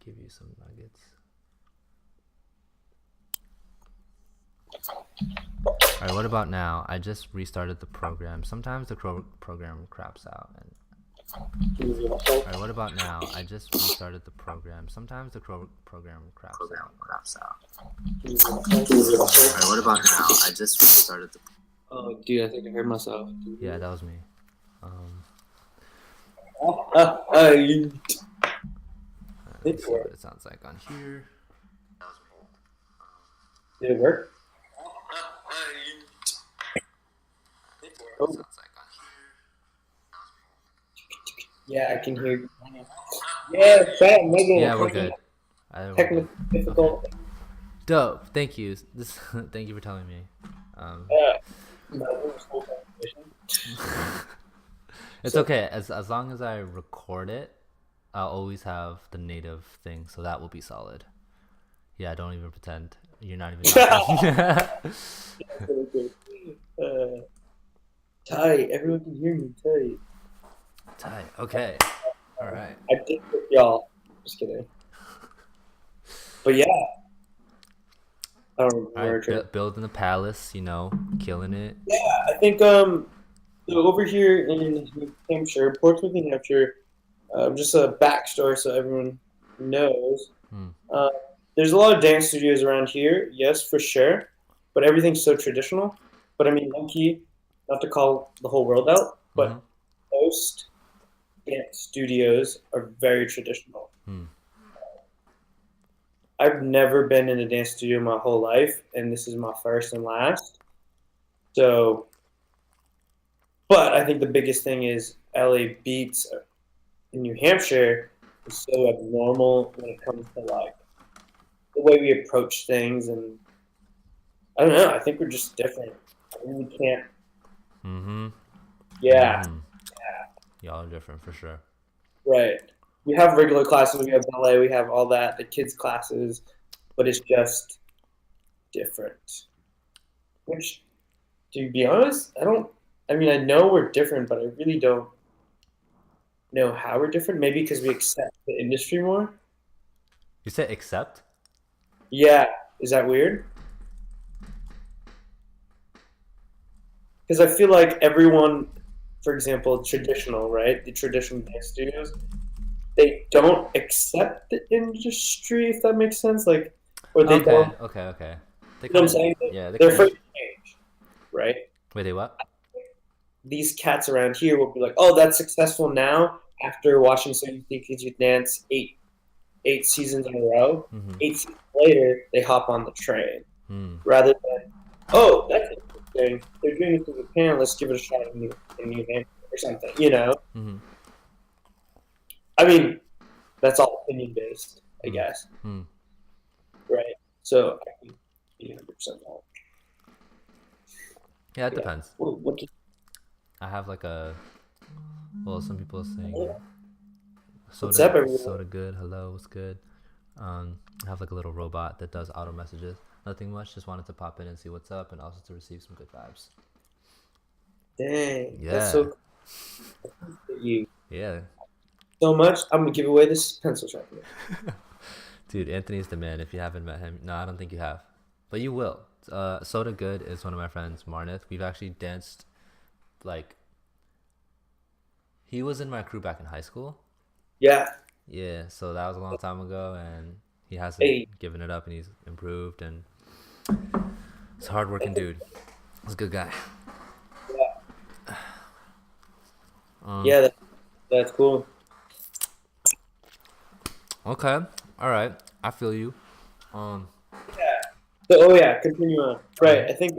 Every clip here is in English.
give you some nuggets. All right, what about now? I just restarted the program. Sometimes the program craps out. All right, what about now? I just restarted the program. Sometimes the program craps out. All right, what about now? I just restarted the. Oh, dude, I think I heard myself. Yeah, that was me. Let's see what it sounds like on here. Did it work? Oh. Sounds like on here. Yeah, I can hear you. Yeah, Sam, yeah, we're good. Technically difficult. Okay. Dope. Thank you. Thank you for telling me. It's okay. As long as I record it, I'll always have the native thing, so that will be solid. Yeah, don't even pretend. You're not even. Tight. Everyone can hear me. Tight. Tight. Okay. All right. I did with y'all. Just kidding. But yeah. I don't know. All right, building the palace, killing it. Yeah, I think so over here in New Hampshire, Portsmouth, New Hampshire, just a backstory so everyone knows. There's a lot of dance studios around here, yes, for sure, but everything's so traditional. But I mean, low-key, not to call the whole world out, but most dance studios are very traditional. I've never been in a dance studio my whole life, and this is my first and last. So, but I think the biggest thing is LA beats in New Hampshire is so abnormal when it comes to like the way we approach things, and I don't know. I think we're just different. I mean, we can't. Yeah. Y'all are different for sure. Right. We have regular classes, we have ballet, we have all that, the kids' classes, but it's just different. Which, to be honest, I know we're different, but I really don't know how we're different. Maybe because we accept the industry more. You said accept? Yeah. Is that weird? Because I feel like everyone, for example, traditional, right? The traditional dance studios, they don't accept the industry, if that makes sense. Like, or they don't. Okay. You know what I'm saying? Yeah, they're afraid to change, right? Wait, they what? These cats around here will be like, "Oh, that's successful now." After watching So You Think You Could Dance eight seasons in a row, 8 seasons later, they hop on the train rather than, "Oh, that's interesting. They're doing this in Japan. Let's give it a shot in New Hampshire or something." You know. I mean, that's all opinion based, I guess. Right. So I can be 100% wrong. Yeah, it depends. What I have like some people are saying what's up, everyone? soda good, hello, what's good? I have like a little robot that does auto messages. Nothing much, just wanted to pop in and see what's up and also to receive some good vibes. Dang. Yeah. That's so cool. You. Yeah. So much. I'm gonna give away this pencil sharpener. Dude, Anthony's the man. If you haven't met him, no, I don't think you have, but you will. Soda Good is one of my friends, Marnith. We've actually danced, like, he was in my crew back in high school. Yeah. Yeah, so that was a long time ago, and he hasn't given it up, and he's improved, and he's a hardworking dude. He's a good guy. Yeah. That's cool. Okay. All right. I feel you. Yeah. Continue on. Right. I think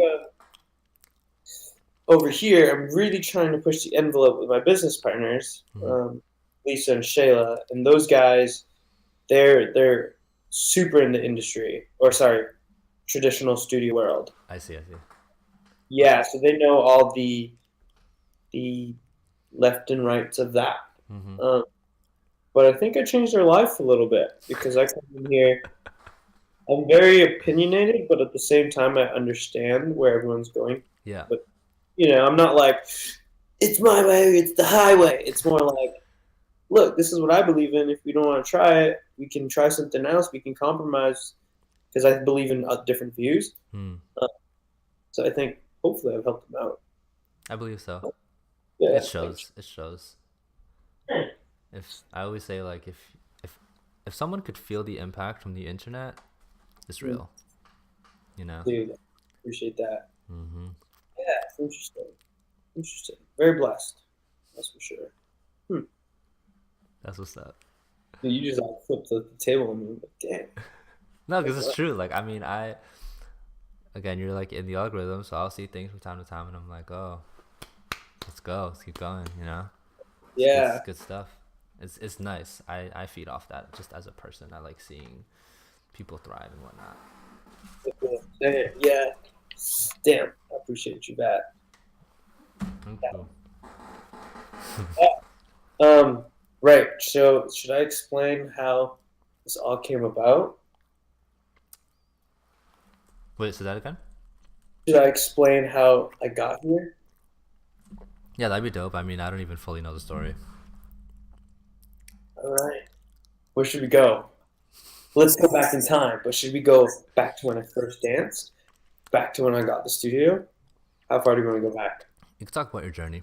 over here, I'm really trying to push the envelope with my business partners, Lisa and Shayla, and those guys, they're super in the industry, traditional studio world. I see. Yeah. So they know all the left and rights of that. But I think I changed their life a little bit because I come in here. I'm very opinionated, but at the same time, I understand where everyone's going. Yeah. But, I'm not like, it's my way, it's the highway. It's more like, look, this is what I believe in. If you don't want to try it, we can try something else. We can compromise because I believe in different views. So I think hopefully I've helped them out. I believe so. Yeah, It shows. It shows. If I always say like if someone could feel the impact from the internet, it's real. You know. Dude, appreciate that. Mm-hmm. Yeah, it's interesting. Interesting. Very blessed. That's for sure. That's what's up. Dude, you just like flipped the table on me. Like, damn. No, because it's true. Like, I mean, again, you're like in the algorithm, so I'll see things from time to time, and I'm like, oh, let's go, let's keep going, you know? Yeah. It's good stuff. It's nice. I feed off that just as a person. I like seeing people thrive and whatnot. Yeah. Damn. I appreciate you that. Cool. Right. So should I explain how this all came about? Wait, say that again? Should I explain how I got here? Yeah, that'd be dope. I mean, I don't even fully know the story. All right. Where should we go? Let's go back in time. But should we go back to when I first danced? Back to when I got the studio? How far do you want to go back? You can talk about your journey.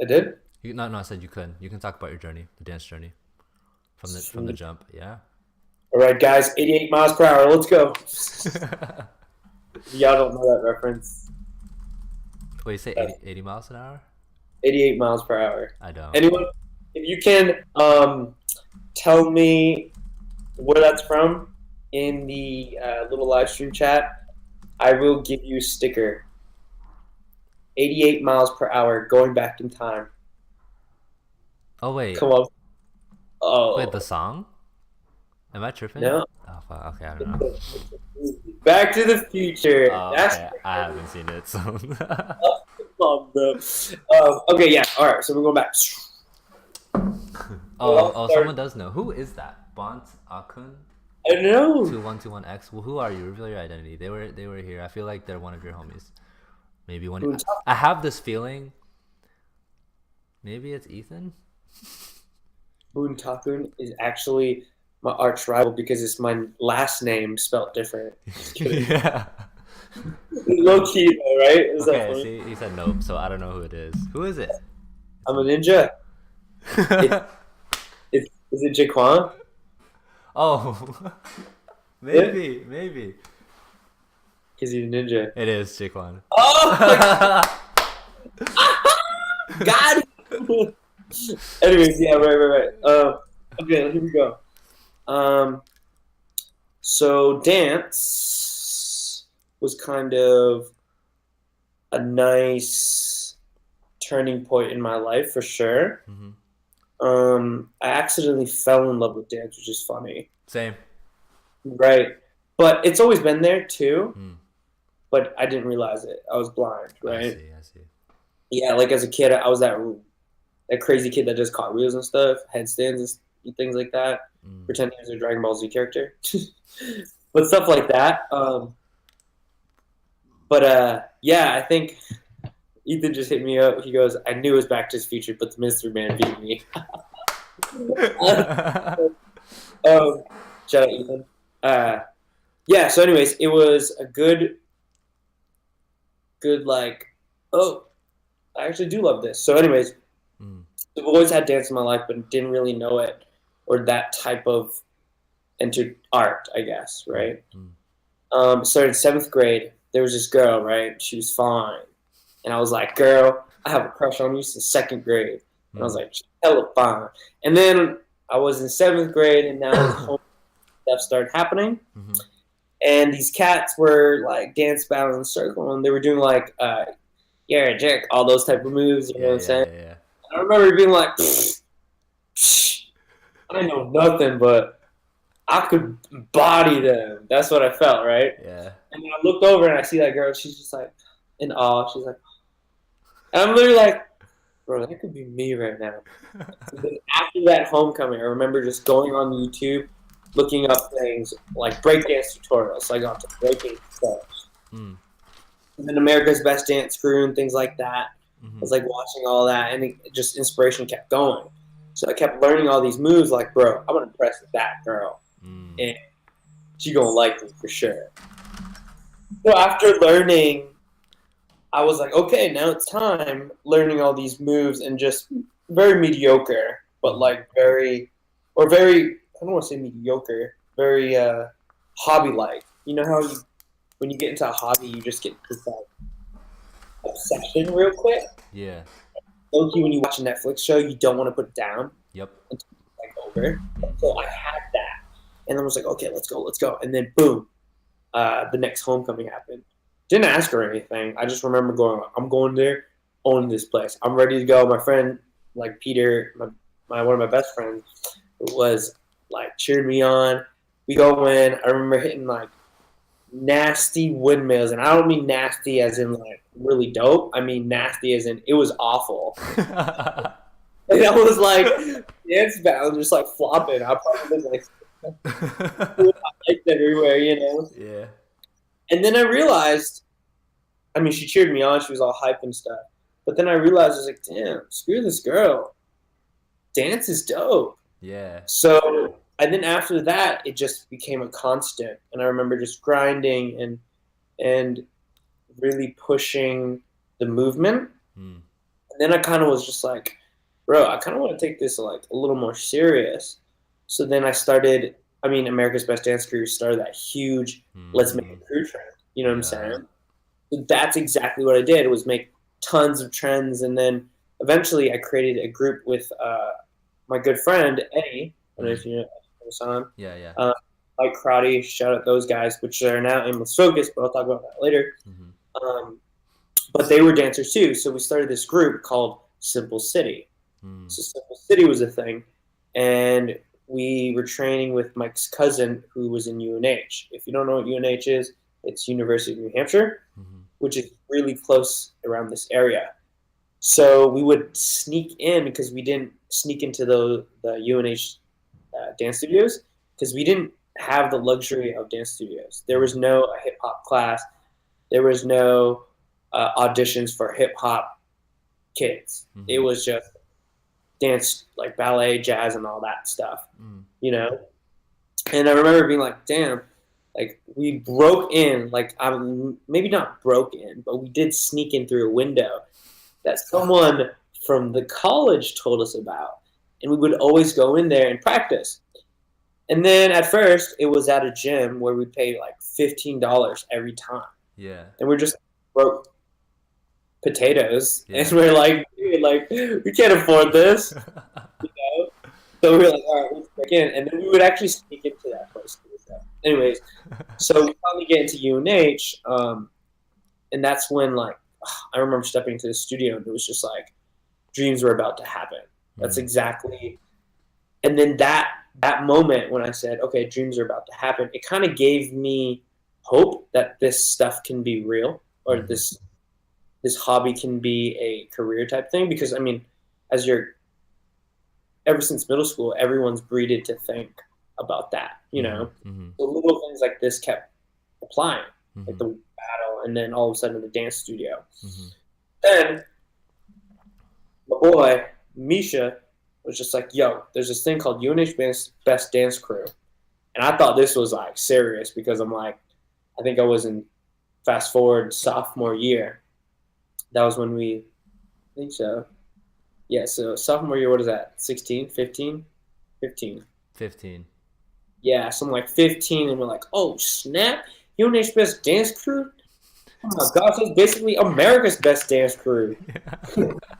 I did? No, I said you could. You can talk about your journey, the dance journey, from the jump. Yeah. All right, guys. 88 miles per hour. Let's go. Y'all don't know that reference. Wait, you say 80 miles an hour? 88 miles per hour. I don't. Anyone? If you can tell me where that's from in the little live stream chat, I will give you a sticker. 88 miles per hour, going back in time. Oh, wait. Come on. Oh. Wait, the song? Am I tripping? No. Oh, fuck. Okay, I don't know. Back to the Future. Oh, That's okay. I haven't seen it, so. bro. Okay, yeah. All right, so we're going back. Someone does know. Who is that? Bounphakom? I know. 2121X. Well, who are you? Reveal your identity. They were here. I feel like they're one of your homies. Maybe one. I have this feeling. Maybe it's Ethan. Bounphakhom is actually my arch rival because it's my last name spelled different. Yeah. Low key though, right? Is that Okay, funny? see, he said nope, so I don't know who it is. Who is it? I'm a ninja. Is it Jaquan? Oh, maybe. Is he a ninja? It is Jaquan. Oh! God! Anyways, yeah, right. Okay, here we go. So dance was kind of a nice turning point in my life for sure. Mm-hmm. I accidentally fell in love with dance, which is funny. Same. Right. But it's always been there too. But I didn't realize it. I was blind, right? I see. Yeah, like as a kid, I was that crazy kid that does cartwheels and stuff, headstands and things like that, pretending he was a Dragon Ball Z character. But stuff like that. Yeah, I think Ethan just hit me up. He goes, I knew it was Back to the Future, but the Mystery Man beat me. Shout out, Ethan. Yeah, so anyways, it was a good like, oh, I actually do love this. So anyways, I've always had dance in my life, but didn't really know it or that type of art, I guess, right? Started in 7th grade. There was this girl, right? She was fine. And I was like, girl, I have a crush on you since 2nd grade. And I was like, she's hella fine. And then I was in 7th grade, and now home stuff started happening. And these cats were like dance battling in a circle, and they were doing like, you're a jerk, all those type of moves, you know what I'm saying? Yeah. I remember being like, I know nothing, but I could body them. That's what I felt, right? Yeah. And then I looked over and I see that girl. She's just like in awe. She's like, and I'm literally like, bro, that could be me right now. So then after that homecoming, I remember just going on YouTube, looking up things like breakdance tutorials. So I got to breaking stuff. And then America's Best Dance Crew and things like that. I was like watching all that, and just inspiration kept going. So I kept learning all these moves. Like, bro, I'm gonna impress that girl, and she gonna like me for sure. So after learning, I was like, okay, now it's time learning all these moves and just very mediocre, but like I don't want to say mediocre, very hobby-like. You know how when you get into a hobby, you just get this like obsession real quick. Yeah. Low-key, when you watch a Netflix show, you don't want to put it down. Yep. Until it's like over. So I had that, and then was like, okay, let's go, and then boom, the next homecoming happened. Didn't ask her anything. I just remember going, I'm going there, own this place. I'm ready to go. My friend, like Peter, one of my best friends, was like cheered me on. We go in. I remember hitting like nasty windmills, and I don't mean nasty as in like really dope. I mean nasty as in it was awful. And I was like dance bound, just like flopping. I probably was like lights everywhere, you know. Yeah. And then I realized, I mean, she cheered me on. She was all hype and stuff. But then I realized, I was like, damn, screw this girl. Dance is dope. Yeah. So, and then after that, it just became a constant. And I remember just grinding and really pushing the movement. And then I kind of was just like, bro, I kind of want to take this like a little more serious. So then I started, I mean, America's Best Dance Crew started that huge let's make a crew trend. You know what I'm saying? So that's exactly what I did, was make tons of trends. And then eventually I created a group with my good friend, Eddie. I don't know if you know Hassan. Yeah. Like Karate, shout out those guys, which are now Aimless Focus, but I'll talk about that later. But they were dancers too. So we started this group called Simple City. So Simple City was a thing. And we were training with Mike's cousin, who was in UNH. If you don't know what UNH is, it's University of New Hampshire, which is really close around this area. So we would sneak in, because we didn't sneak into the UNH dance studios, because we didn't have the luxury of dance studios. There was no hip-hop class. There was no auditions for hip-hop kids. It was just dance, like ballet, jazz, and all that stuff, you know? And I remember being like, damn, like we broke in, like I'm maybe not broke in, but we did sneak in through a window that someone from the college told us about. And we would always go in there and practice. And then at first it was at a gym where we paid like $15 every time. Yeah. And we're just broke potatoes. Yeah. And we're like, dude, like we can't afford this. You know? So we were like, all right, let's break in. And then we would actually sneak into that place. Anyways, so we finally get into UNH, and that's when, like, I remember stepping into the studio, and it was just like, dreams were about to happen. That's exactly, and then that moment when I said, okay, dreams are about to happen, it kind of gave me hope that this stuff can be real, or this hobby can be a career type thing, because, I mean, ever since middle school, everyone's breeded to think about that, you know. So little things like this kept applying, like the battle, and then all of a sudden the dance studio. Then my boy Misha was just like, yo, there's this thing called UNH Best Dance Crew. And I thought this was like serious, because I'm like, I think I was in, fast forward, sophomore year. That was when I think so. Yeah, so sophomore year, what is that, 16, 15? 15. Yeah, so I'm like 15, and we're like, oh, snap, UNH Best Dance Crew? Oh my gosh, that's basically America's Best Dance Crew.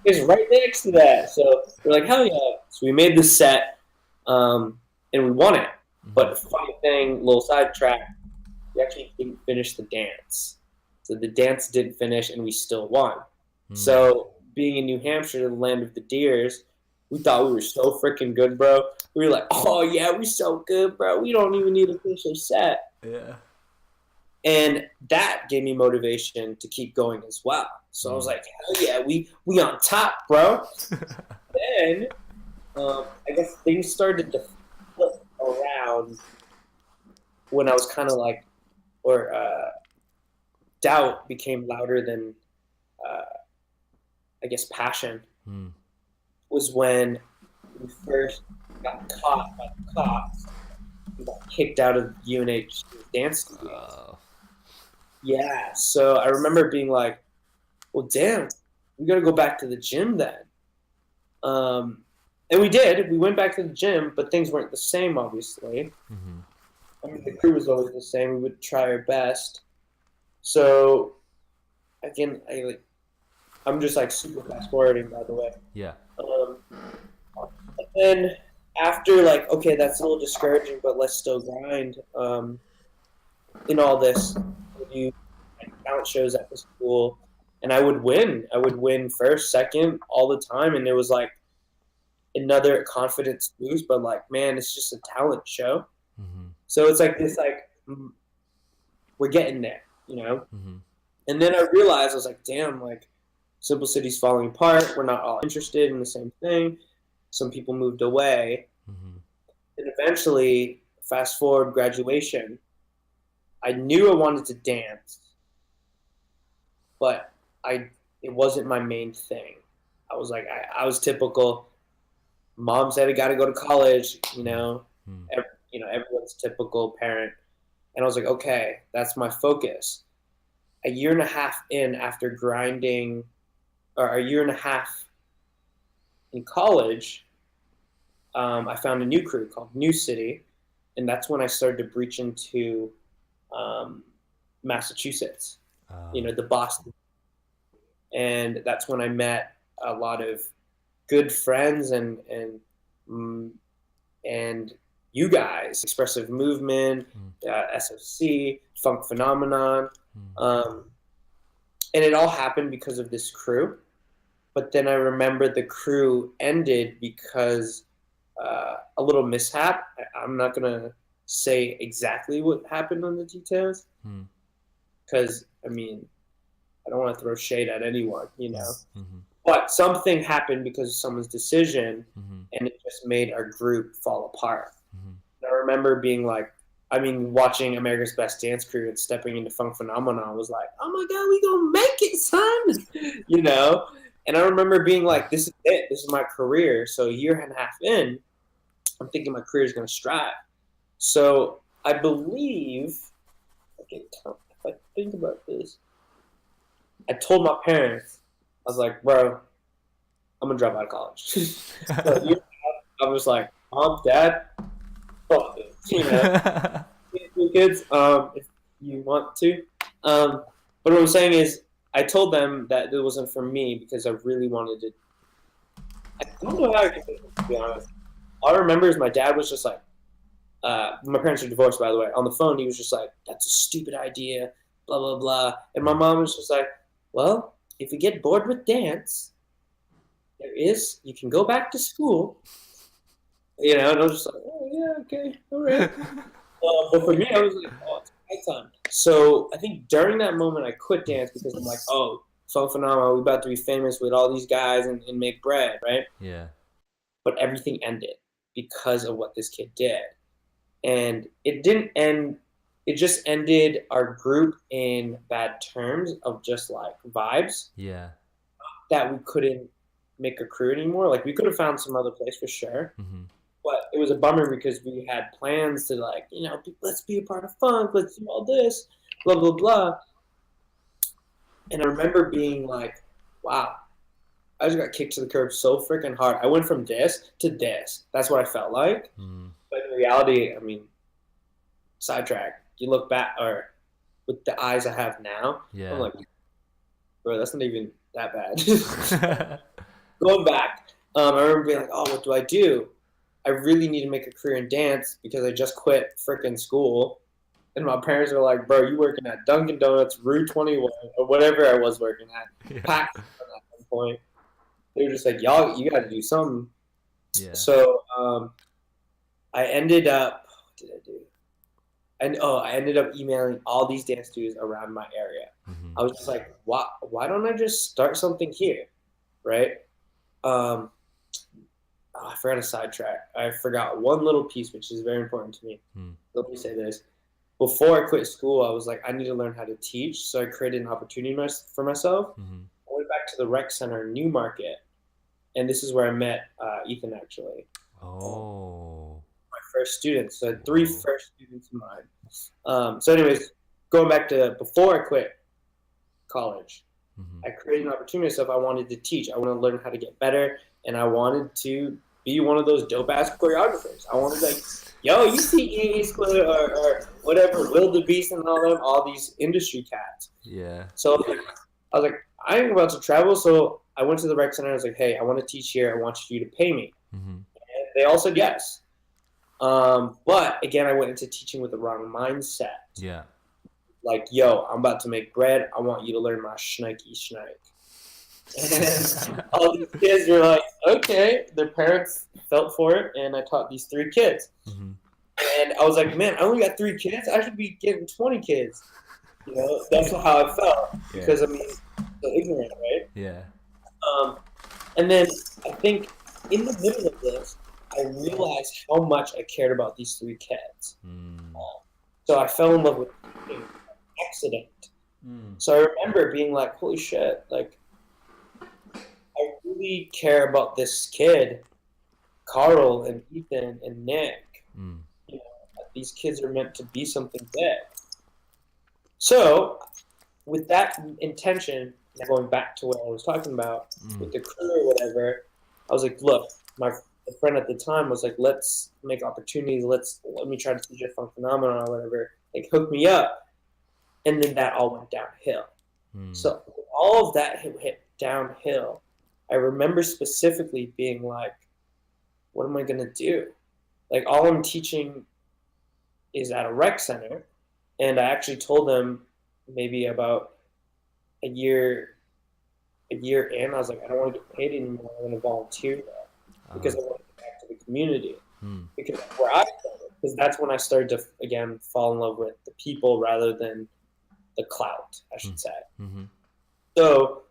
It's right next to that. So we're like, hell yeah. So we made the set, and we won it. But funny thing, little sidetrack, we actually didn't finish the dance. So the dance didn't finish, and we still won. So being in New Hampshire, the land of the deers, we thought we were so freaking good, bro. We were like, oh, yeah, we're so good, bro. We don't even need to finish our set. Yeah. And that gave me motivation to keep going as well. So I was like, hell yeah, we on top, bro. Then I guess things started to flip around when I was kind of like, or doubt became louder than, I guess, passion. Was when we first got caught by the cops and got kicked out of UNH dance studio. Yeah, so I remember being like, well, damn, we got to go back to the gym then. And we did. We went back to the gym, but things weren't the same, obviously. Mm-hmm. I mean, the crew was always the same. We would try our best. So, again, I'm just like super fast forwarding, by the way. Yeah. And then after, like, okay, that's a little discouraging, but let's still grind. In all this, you talent shows at the school, and I would win. I would win first, second, all the time, and it was like another confidence boost. But like, man, it's just a talent show. Mm-hmm. So it's like this, like we're getting there, you know. Mm-hmm. And then I realized I was like, damn, like Simple City's falling apart. We're not all interested in the same thing. Some people moved away, Mm-hmm. and eventually, fast forward graduation, I knew I wanted to dance, but it wasn't my main thing. I was like, I was typical. Mom said I got to go to college, you know. Mm-hmm. Everyone's typical parent, and I was like, okay, that's my focus. A year and a half in after grinding, or a year and a half in college, I found a new crew called New City, and that's when I started to breach into Massachusetts, the Boston. And that's when I met a lot of good friends and you guys, Expressive Movement, SOC, Funk Phenomenon. And it all happened because of this crew. But then I remember the crew ended because a little mishap. I'm not going to say exactly what happened on the details. Because, I mean, I don't want to throw shade at anyone, you know. Mm-hmm. But something happened because of someone's decision, Mm-hmm. and it just made our group fall apart. Mm-hmm. And I remember being like, watching America's Best Dance Crew and stepping into Funk Phenomenon was like, oh my God, we gonna make it, son, you know? And I remember being like, this is it. This is my career. So a year and a half in, I'm thinking my career is going to strive. So I believe, if I think about this, I told my parents, I was like, bro, I'm going to drop out of college. So I was like, Mom, Dad, fuck this, you know? Kids, if you want to. But what I'm saying is, I told them that it wasn't for me because I really wanted to. I don't know how I can think, to be honest. All I remember is my dad was just like, my parents are divorced, by the way. On the phone, he was just like, that's a stupid idea, blah, blah, blah. And my mom was just like, well, if you get bored with dance, you can go back to school. You know, and I was just like, oh, yeah, okay, all right. But for me, I was like, oh, it's my time. So I think during that moment, I quit dance because I'm like, oh, Funk Phenomenon, we're about to be famous with all these guys and make bread, right? Yeah. But everything ended because of what this kid did. And it didn't end, it just ended our group in bad terms of just like vibes. Yeah. That we couldn't make a crew anymore. Like we could have found some other place for sure. Mm-hmm. But it was a bummer because we had plans to like, you know, let's be a part of funk, let's do all this, blah, blah, blah. And I remember being like, wow, I just got kicked to the curb so freaking hard. I went from this to this. That's what I felt like. Mm-hmm. But in reality, I mean, sidetrack. You look back, or with the eyes I have now, Yeah. I'm like, bro, that's not even that bad. Going back, I remember being like, oh, what do I do? I really need to make a career in dance because I just quit freaking school. And my parents were like, bro, you working at Dunkin' Donuts, Route 21, or whatever I was working at. Yeah. Packed at one point. They were just like, y'all, you got to do something. Yeah. So I ended up, what did I do? I ended up emailing all these dance studios around my area. Mm-hmm. I was just like, why don't I just start something here, right? I forgot a sidetrack. I forgot one little piece, which is very important to me. Let me say this. Before I quit school, I was like, I need to learn how to teach. So I created an opportunity for myself. Mm-hmm. I went back to the rec center in Newmarket, and this is where I met Ethan, actually. Oh. My first students. So I had 3 Whoa. first students of mine. So anyways, going back to before I quit college, I created an opportunity myself. I wanted to teach. I wanted to learn how to get better, and I wanted to be one of those dope ass choreographers. I wanted like, yo, you see East or whatever, Will the Beast and all these industry cats. Yeah. So I was like, I am about to travel, so I went to the rec center. I was like, hey, I want to teach here. I want you to pay me. And they all said yes. But again, I went into teaching with the wrong mindset. Yeah. Like, yo, I'm about to make bread. I want you to learn my schnikey schneik. And all these kids were like, okay. Their parents felt for it, and I taught these 3 kids. And I was like, man, I only got 3 kids. I should be getting 20 kids. You know, that's how I felt. Because, I mean, so ignorant, right? Yeah. And then I think in the middle of this, I realized how much I cared about these 3 kids. So I fell in love with an accident. So I remember being like, holy shit, like, I really care about this kid, Carl and Ethan and Nick. You know, these kids are meant to be something big. So with that intention, going back to what I was talking about with the crew or whatever, I was like, look, my friend at the time was like, let's make opportunities. Let me try to teach a funk phenomenon or whatever. Like, hook me up. And then that all went downhill. So all of that hit downhill. I remember specifically being like, what am I going to do? Like, all I'm teaching is at a rec center. And I actually told them maybe about a year in, I was like, I don't want to get paid anymore. I want to volunteer there because I want to get back to the community. Because that's where I started. Because that's when I started to, again, fall in love with the people rather than the clout, I should say. So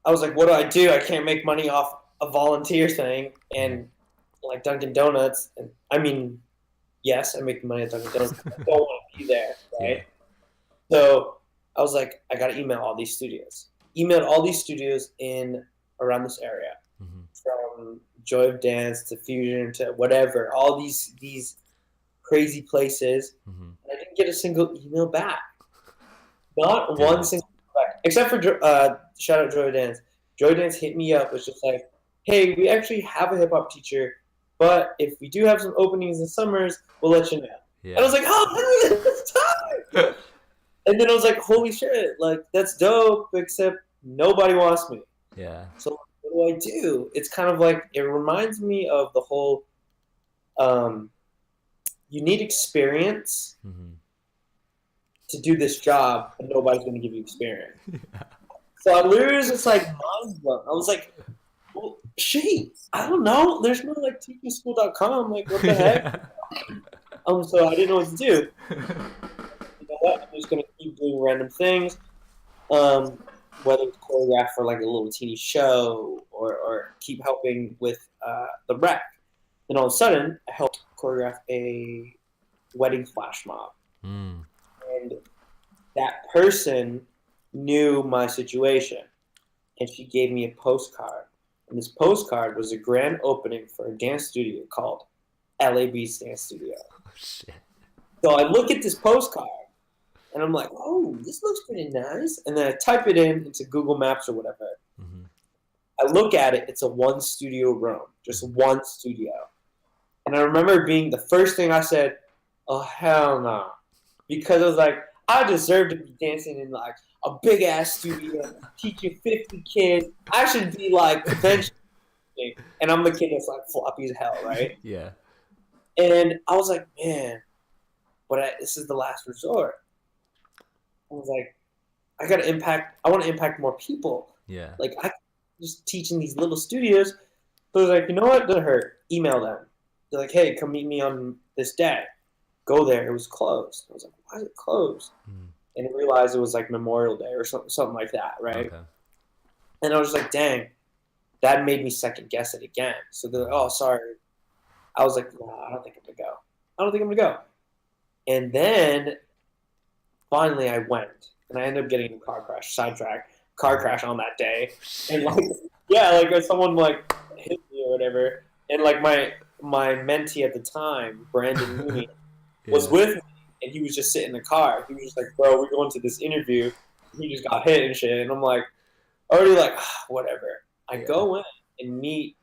I was like, what do? I can't make money off a volunteer thing and like Dunkin' Donuts. And I mean, yes, I make money at Dunkin' Donuts. I don't want to be there, right? So I was like, I got to email all these studios. Emailed all these studios in around this area, from Joy of Dance to Fusion to whatever, all these crazy places. And I didn't get a single email back. Not one single back, except for shout out Joy of Dance. Joy of Dance hit me up. Was just like, hey, we actually have a hip hop teacher, but if we do have some openings in summers, we'll let you know. And I was like, oh, it's time. And then I was like, holy shit, like, that's dope, except nobody wants me. Yeah. So what do? It's kind of like, it reminds me of the whole, you need experience to do this job, and nobody's going to give you experience. So I literally was just like, mind blown. I was like, well, shit, I don't know. There's no like teacherschool.com. Like, what the heck? So I didn't know what to do. You know what? I'm just going to keep doing random things. Whether it's choreograph for like a little teeny show or keep helping with the rec. Then all of a sudden, I helped choreograph a wedding flash mob. And that person knew my situation. And she gave me a postcard. And this postcard was a grand opening for a dance studio called LAB's Dance Studio. Oh, shit. So I look at this postcard. And I'm like, oh, this looks pretty nice. And then I type it in into Google Maps or whatever. I look at it. It's a 1 studio room. Just 1 studio. And I remember being the first thing I said, oh, hell no. Because I was like, I deserve to be dancing in like a big-ass studio, teaching 50 kids. I should be like eventually. And I'm the kid that's like floppy as hell, right? Yeah. And I was like, man, but this is the last resort. I was like, I want to impact more people. Yeah. Like, I just teaching these little studios. So I was like, you know what? Doesn't hurt. Email them. They're like, hey, come meet me on this day. Go there. It was closed. I was like, why is it closed? And I realized it was like Memorial Day or something like that, right? Okay. And I was just like, dang, that made me second guess it again. So they're like, oh, sorry. I was like, no, I don't think I'm going to go. And then finally I went. And I ended up getting in a car crash, sidetrack. car crash on that day, and like like someone like hit me or whatever, and like my mentee at the time, Brandon Mooney, was with me, and he was just sitting in the car. He was just like, "Bro, we're going to this interview." He just got hit and shit, and I'm like, already like, whatever. I go in and meet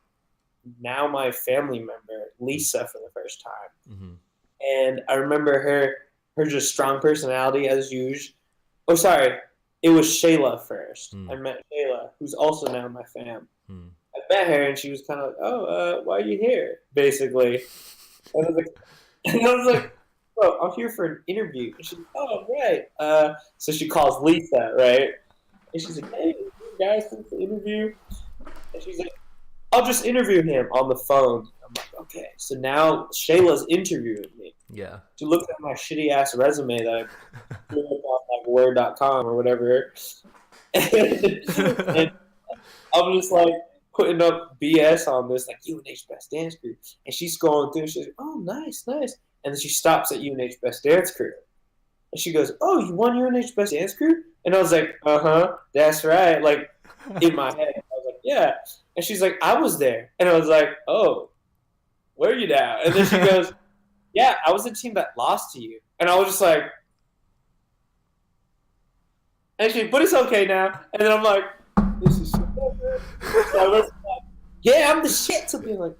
now my family member Lisa for the first time, and I remember her just strong personality as usual. Oh, sorry, it was Shayla first. I met Shayla, who's also now my fam. I met her, and she was kind of like, "Oh, why are you here?" Basically, and I was like, "Bro, I'm here for an interview." And she's like, "Oh, right." So she calls Lisa, right? And she's like, "Hey, you guys think the interview?" And she's like, "I'll just interview him on the phone." I'm like, "Okay." So now Shayla's interviewing me. Yeah. She looked at my shitty ass resume that I threw up on like Word.com or whatever, and I'm just like putting up BS on this like UNH Best Dance Crew, and she's scrolling through. She's like, "Oh, nice, nice," and then she stops at UNH Best Dance Crew, and she goes, "Oh, you won UNH Best Dance Crew?" And I was like, "That's right." Like in my head, I was like, "Yeah," and she's like, "I was there," and I was like, "Oh, where are you now?" And then she goes, "Yeah, I was the team that lost to you," and I was just like, "Actually, but it's okay now." And then I'm like, "This is so good." So I was like, "Yeah, I'm the shit." To be like,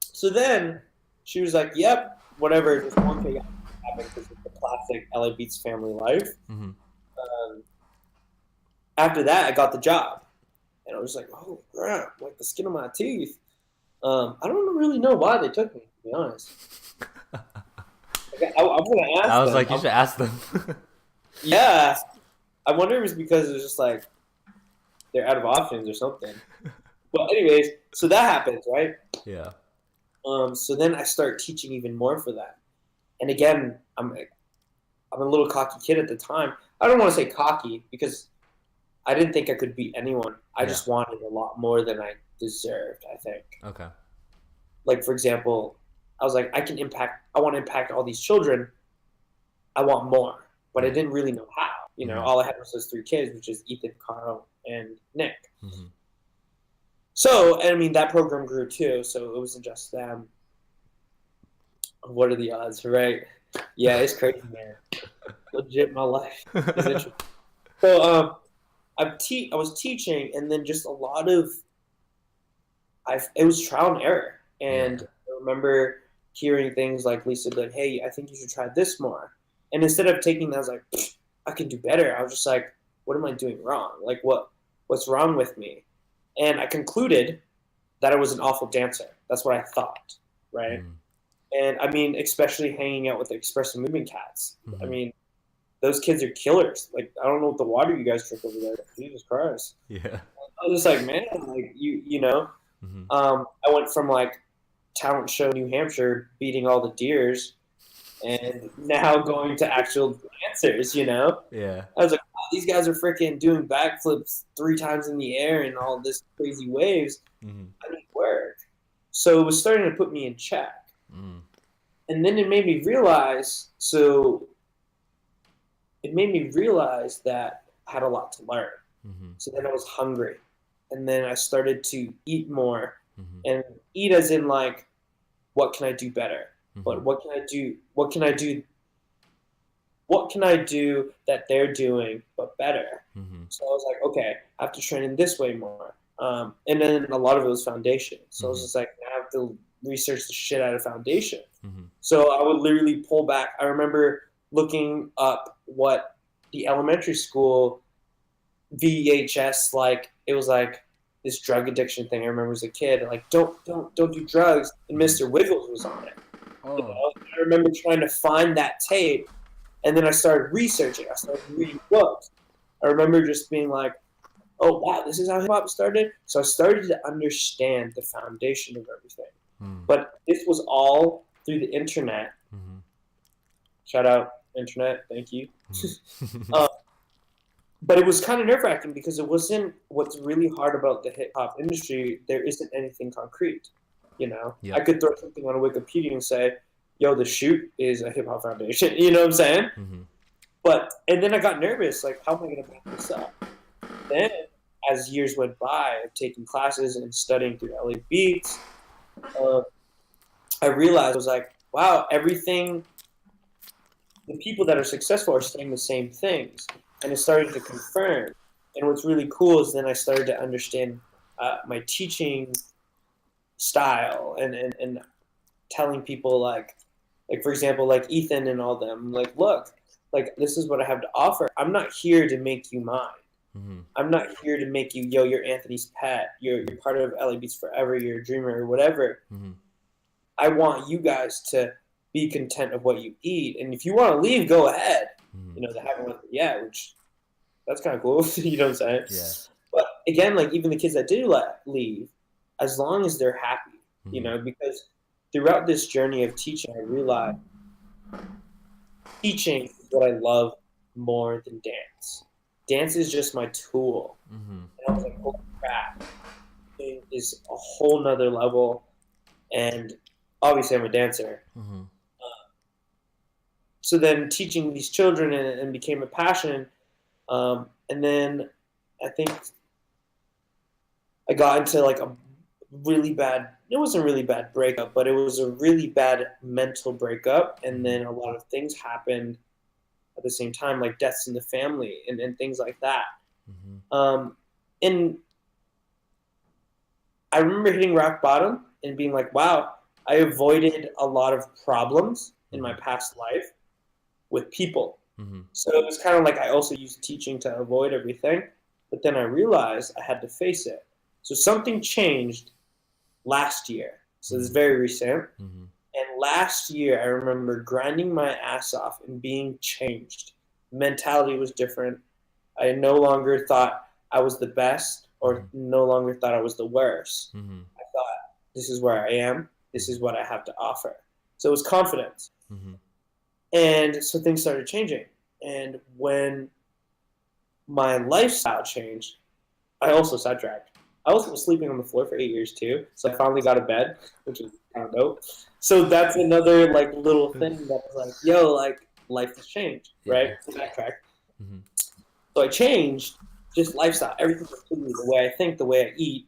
so then she was like, "Yep, whatever." Just one thing happened because it's the classic LA Beats family life. After that, I got the job, and I was like, "Oh, crap!" Like the skin of my teeth. I don't really know why they took me, to be honest. Like, I'm gonna ask. I was them. like, you should ask them. Yeah, I wonder if it's because it's just like they're out of options or something. But anyways, so that happens, right? Yeah. So then I start teaching even more for that, and again, I'm a little cocky kid at the time. I don't want to say cocky because I didn't think I could beat anyone. I just wanted a lot more than I deserved, I think. Okay. Like, for example, I was like, I want to impact all these children. I want more. But I didn't really know how. You know, all I had was those 3 kids, which is Ethan, Carl, and Nick. So, and I mean, that program grew too, so it wasn't just them. What are the odds, right? Yeah, it's crazy, man. Legit, my life is interesting. So, I was teaching, and then just a lot of, it was trial and error. And I remember hearing things like Lisa be like, "Hey, I think you should try this more." And instead of taking that, I was like, I can do better. I was just like, what am I doing wrong? Like, what's wrong with me? And I concluded that I was an awful dancer. That's what I thought, right? And I mean, especially hanging out with the expressive movement cats. I mean, those kids are killers. Like, I don't know what the water you guys drink over there. Jesus Christ. Yeah. I was just like, man, like you know. I went from like talent show New Hampshire beating all the deers, and now going to actual dancers. You know. Yeah. I was like, wow, these guys are freaking doing backflips 3 times in the air and all this crazy waves. I need work. So it was starting to put me in check. And then it made me realize. So it made me realize that I had a lot to learn. So then I was hungry. And then I started to eat more. And eat as in like, what can I do better? But what can I do? What can I do? What can I do that they're doing but better? So I was like, okay, I have to train in this way more. And then a lot of it was foundation. So I was just like, I have to research the shit out of foundation. So I would literally pull back. I remember looking up what the elementary school VHS, like, it was like this drug addiction thing. I remember as a kid, like, don't do drugs. And Mr. Wiggles was on it. You know? I remember trying to find that tape, and then I started researching. I started reading books. I remember just being like, oh, wow, this is how hip-hop started? So I started to understand the foundation of everything. But this was all through the internet. Shout out, internet. Thank you. But it was kind of nerve-wracking because it wasn't what's really hard about the hip-hop industry. There isn't anything concrete. You know, I could throw something on Wikipedia and say, yo, the shoot is a hip-hop foundation. You know what I'm saying? And then I got nervous, like, how am I going to back this up? Then, as years went by, of taking classes and studying through LA Beats, I realized, I was like, wow, everything, the people that are successful are saying the same things. And it started to confirm. And what's really cool is then I started to understand my teaching style and telling people, like, for example, like Ethan and all them, like, look, like, this is what I have to offer. I'm not here to make you mine. Mm-hmm. I'm not here to make you, yo, you're Anthony's pet. You're part of LA Beats Forever. You're a dreamer or whatever. Mm-hmm. I want you guys to be content of what you eat. And if you want to leave, go ahead. Mm-hmm. You know, they haven't went yet, which that's kind of cool. You know what I'm saying? Yeah. But again, like, even the kids that do leave, as long as they're happy, Mm-hmm. you know, because throughout this journey of teaching, I realized teaching is what I love more than dance. Dance is just my tool. Mm-hmm. And I was like, holy crap, it is a whole nother level. And obviously I'm a dancer. Mm-hmm. So then teaching these children and became a passion. And then I think I got into like a really bad, it wasn't a really bad breakup, but it was a really bad mental breakup. And then a lot of things happened at the same time, like deaths in the family and things like that. Mm-hmm. And I remember hitting rock bottom and being like, wow, I avoided a lot of problems in my past life with people. Mm-hmm. So it was kind of like I also used teaching to avoid everything. But then I realized I had to face it. So something changed last year. So it's very recent. Mm-hmm. And last year, I remember grinding my ass off and being changed. Mentality was different. I no longer thought I was the best or no longer thought I was the worst. Mm-hmm. I thought, this is where I am. This is what I have to offer. So it was confidence. Mm-hmm. And so things started changing. And when my lifestyle changed, I also sidetracked. I also was sleeping on the floor for 8 years too. So I finally got a bed, which is kind of dope. So that's another like little thing that was like, yo, like life has changed, right? So backtrack. Mm-hmm. So I changed just lifestyle, everything completely, the way I think, the way I eat.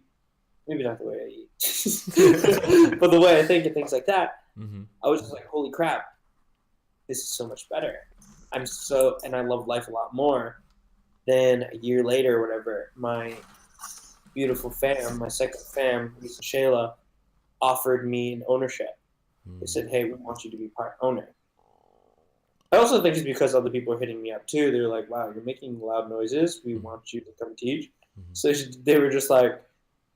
Maybe not the way I eat, but the way I think and things like that. Mm-hmm. I was just like, holy crap, this is so much better. And I love life a lot more. Then a year later or whatever, my beautiful fam, my second fam, Lisa Shayla, offered me an ownership. They said, hey, we want you to be part owner. I also think it's because other people are hitting me up too. They're like, wow, you're making loud noises. We want you to come teach. Mm-hmm. So they were just like,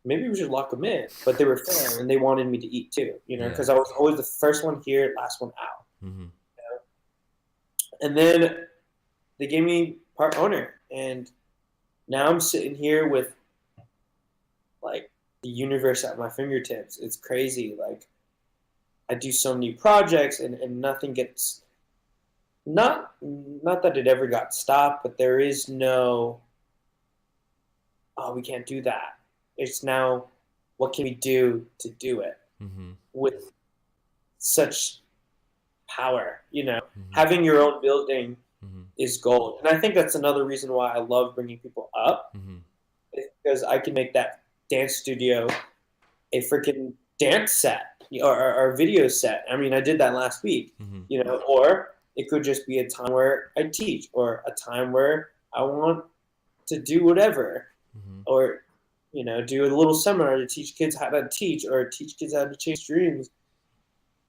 maybe we should lock them in. But they were fans and they wanted me to eat too, you know, because I was always the first one here, last one out. Mm-hmm. You know? And then they gave me part owner. And now I'm sitting here with like the universe at my fingertips. It's crazy. Like I do so many projects and nothing gets, not that it ever got stopped, but there is no, oh, we can't do that. It's now, what can we do to do it with such power, you know? Having your own building is gold. And I think that's another reason why I love bringing people up, because I can make that dance studio a freaking dance set or video set. I mean, I did that last week, you know, or it could just be a time where I teach or a time where I want to do whatever or, you know, do a little seminar to teach kids how to teach or teach kids how to chase dreams.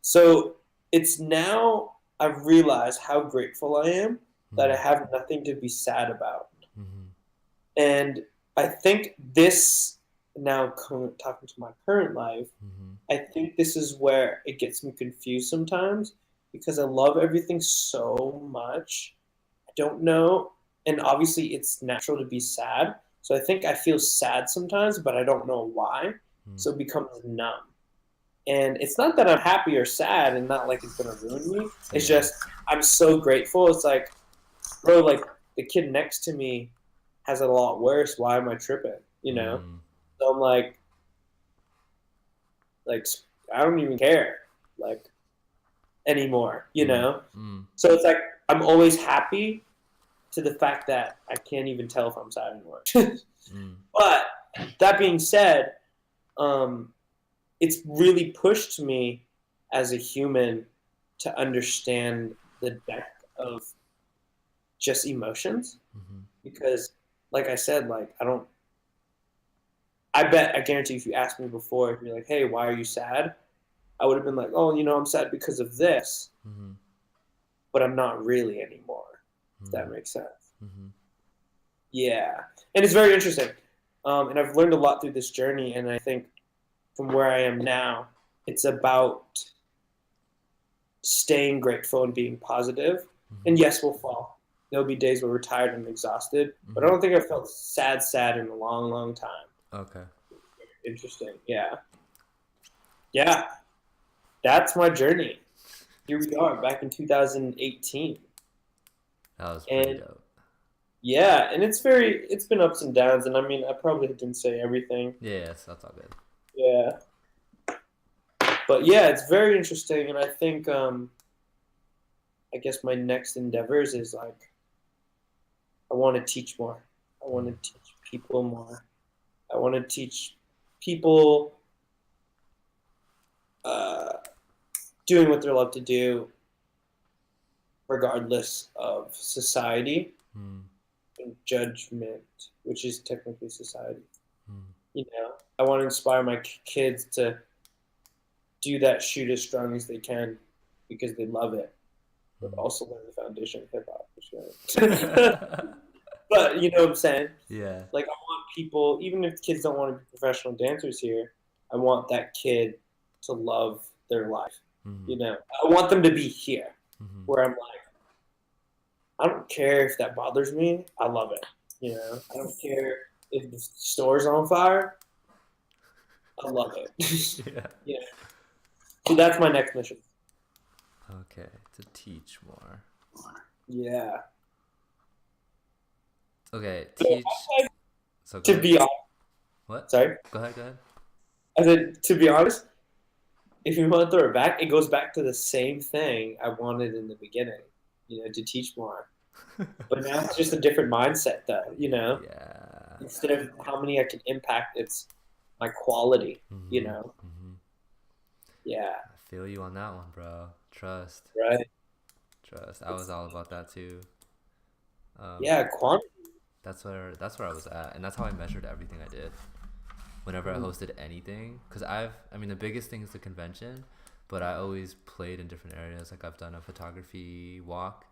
So it's now I've realized how grateful I am that I have nothing to be sad about. And I think this, now talking to my current life, I think this is where it gets me confused sometimes because I love everything so much. I don't know. And obviously it's natural to be sad. So I think I feel sad sometimes, but I don't know why. So it becomes numb. And it's not that I'm happy or sad and not like it's going to ruin me. It's just I'm so grateful. It's like, bro, like the kid next to me has it a lot worse. Why am I tripping? You know? So I'm like, I don't even care, like, anymore, you know? So it's like, I'm always happy, to the fact that I can't even tell if I'm sad anymore. But that being said, it's really pushed me as a human to understand the depth of just emotions. Because, like I said, like I guarantee if you asked me before, if you're like, hey, why are you sad? I would have been like, oh, I'm sad because of this, but I'm not really anymore, if that makes sense. Yeah. And it's very interesting. And I've learned a lot through this journey, and I think from where I am now, it's about staying grateful and being positive. And yes, we'll fall. There'll be days where we're tired and exhausted, but I don't think I've felt sad in a long, long time. Okay. Interesting. Yeah. Yeah. That's my journey. Here we are, back in 2018. That was pretty dope. Yeah, and it's been ups and downs, and I mean, I probably didn't say everything. Yes, that's all good. Yeah. But yeah, it's very interesting, and I think, I guess my next endeavors is like, I want to teach more. I want to teach people more. I want to teach people doing what they love to do, regardless of society and judgment, which is technically society. I want to inspire my kids to do that shoot as strong as they can because they love it, but also learn the foundation of hip hop. But you know what I'm saying? Yeah. Like, I want people, even if kids don't want to be professional dancers here, I want that kid to love their life. I want them to be here, where I'm like, I don't care if that bothers me. I love it. I don't care if the store's on fire. I love it. Yeah. So that's my next mission. Okay, to teach more. Yeah. Okay, teach. So to be honest. What? Sorry? Go ahead. I said, to be honest, if you want to throw it back, it goes back to the same thing I wanted in the beginning, to teach more. But now it's just a different mindset, though, Yeah. Instead of how many I can impact, it's my quality, Yeah. I feel you on that one, bro. Trust. Right. Trust. I was all about that, too. Yeah, quantity. That's where I was at, and that's how I measured everything I did. Whenever I hosted anything, because the biggest thing is the convention, but I always played in different areas. Like, I've done a photography walk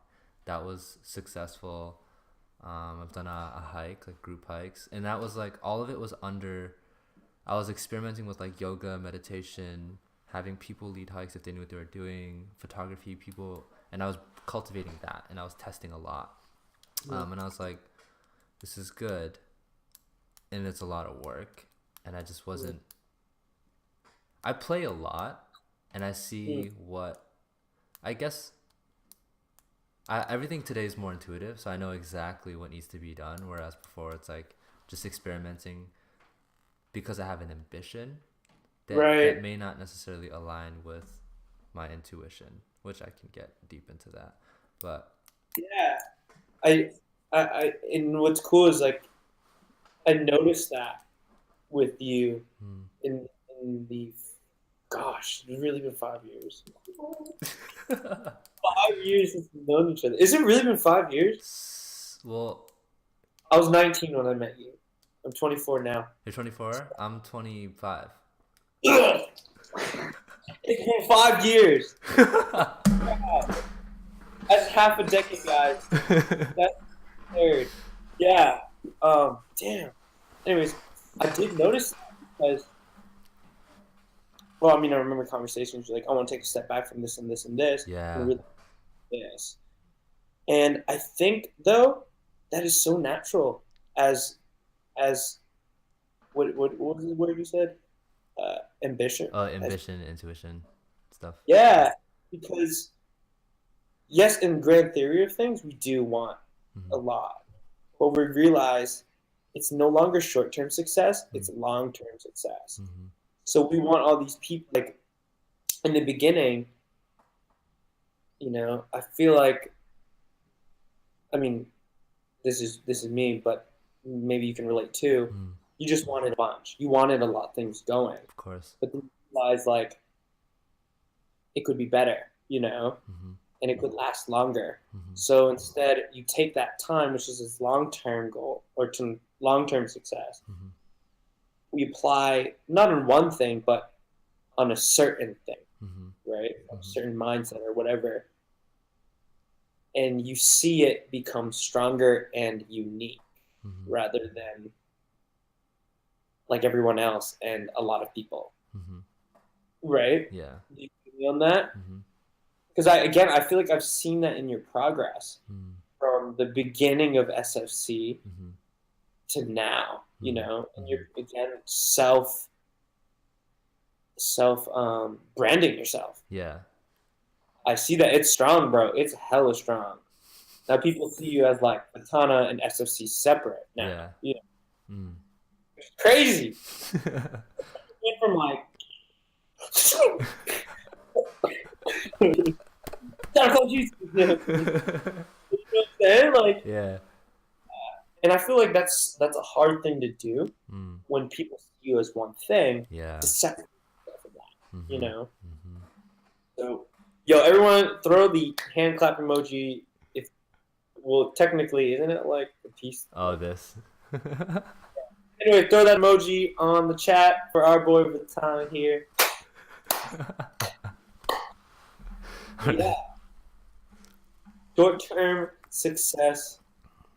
that was successful. I've done a hike, like group hikes, and that was like, all of it was under, I was experimenting with like yoga, meditation, having people lead hikes if they knew what they were doing, photography, people, and I was cultivating that, and I was testing a lot. And I was like, this is good, and it's a lot of work, and I just wasn't. I play a lot, and I see what, I guess, everything today is more intuitive, so I know exactly what needs to be done, whereas before it's like just experimenting because I have an ambition that may not necessarily align with my intuition, which I can get deep into that. But yeah, I and what's cool is like I noticed that with you in the gosh, it's really been 5 years. 5 years since we've known each other. Has it really been 5 years? Well, I was 19 when I met you. I'm 24 now. You're 24? I'm 25. It's been 5 years. That's half a decade, guys. That's third. Yeah. Damn. Anyways, I did notice that because, well, I mean, I remember conversations like, I want to take a step back from this and this and this. Yeah. And really this. And I think, though, that is so natural as what was the word you said? Ambition. Ambition, intuition, stuff. Yeah, because yes, in grand theory of things, we do want a lot, but we realize it's no longer short-term success; it's long-term success. So we want all these people. Like in the beginning, I feel like, I mean, this is me, but maybe you can relate too. Mm, You just wanted a bunch. You wanted a lot of things going, of course. but then you realize like it could be better, Mm-hmm. and it could last longer. Mm-hmm. So instead, you take that time, which is this long-term goal or to long-term success. Mm-hmm. We apply not on one thing, but on a certain thing, Mm-hmm. right? A Mm-hmm. certain mindset or whatever, and you see it become stronger and unique Mm-hmm. rather than like everyone else and a lot of people, Mm-hmm. right? Yeah. Do you feel on that? Mm-hmm. Because I feel like I've seen that in your progress Mm-hmm. from the beginning of SFC Mm-hmm. to now, Mm-hmm. and Mm-hmm. you're again self branding yourself. Yeah. I see that it's strong, bro. It's hella strong. Now people see you as like Katana and SFC separate now. Yeah. Mm. It's crazy. Went from like gotta call Jesus. You know what I'm saying? Like, Yeah. and I feel like that's a hard thing to do Mm. when people see you as one thing Yeah. to separate yourself from that. Mm-hmm. Mm-hmm. So, yo, everyone, throw the hand clap emoji. If well, technically, isn't it like a piece? Oh, this. Anyway, throw that emoji on the chat for our boy Vatan here. Yeah, short-term success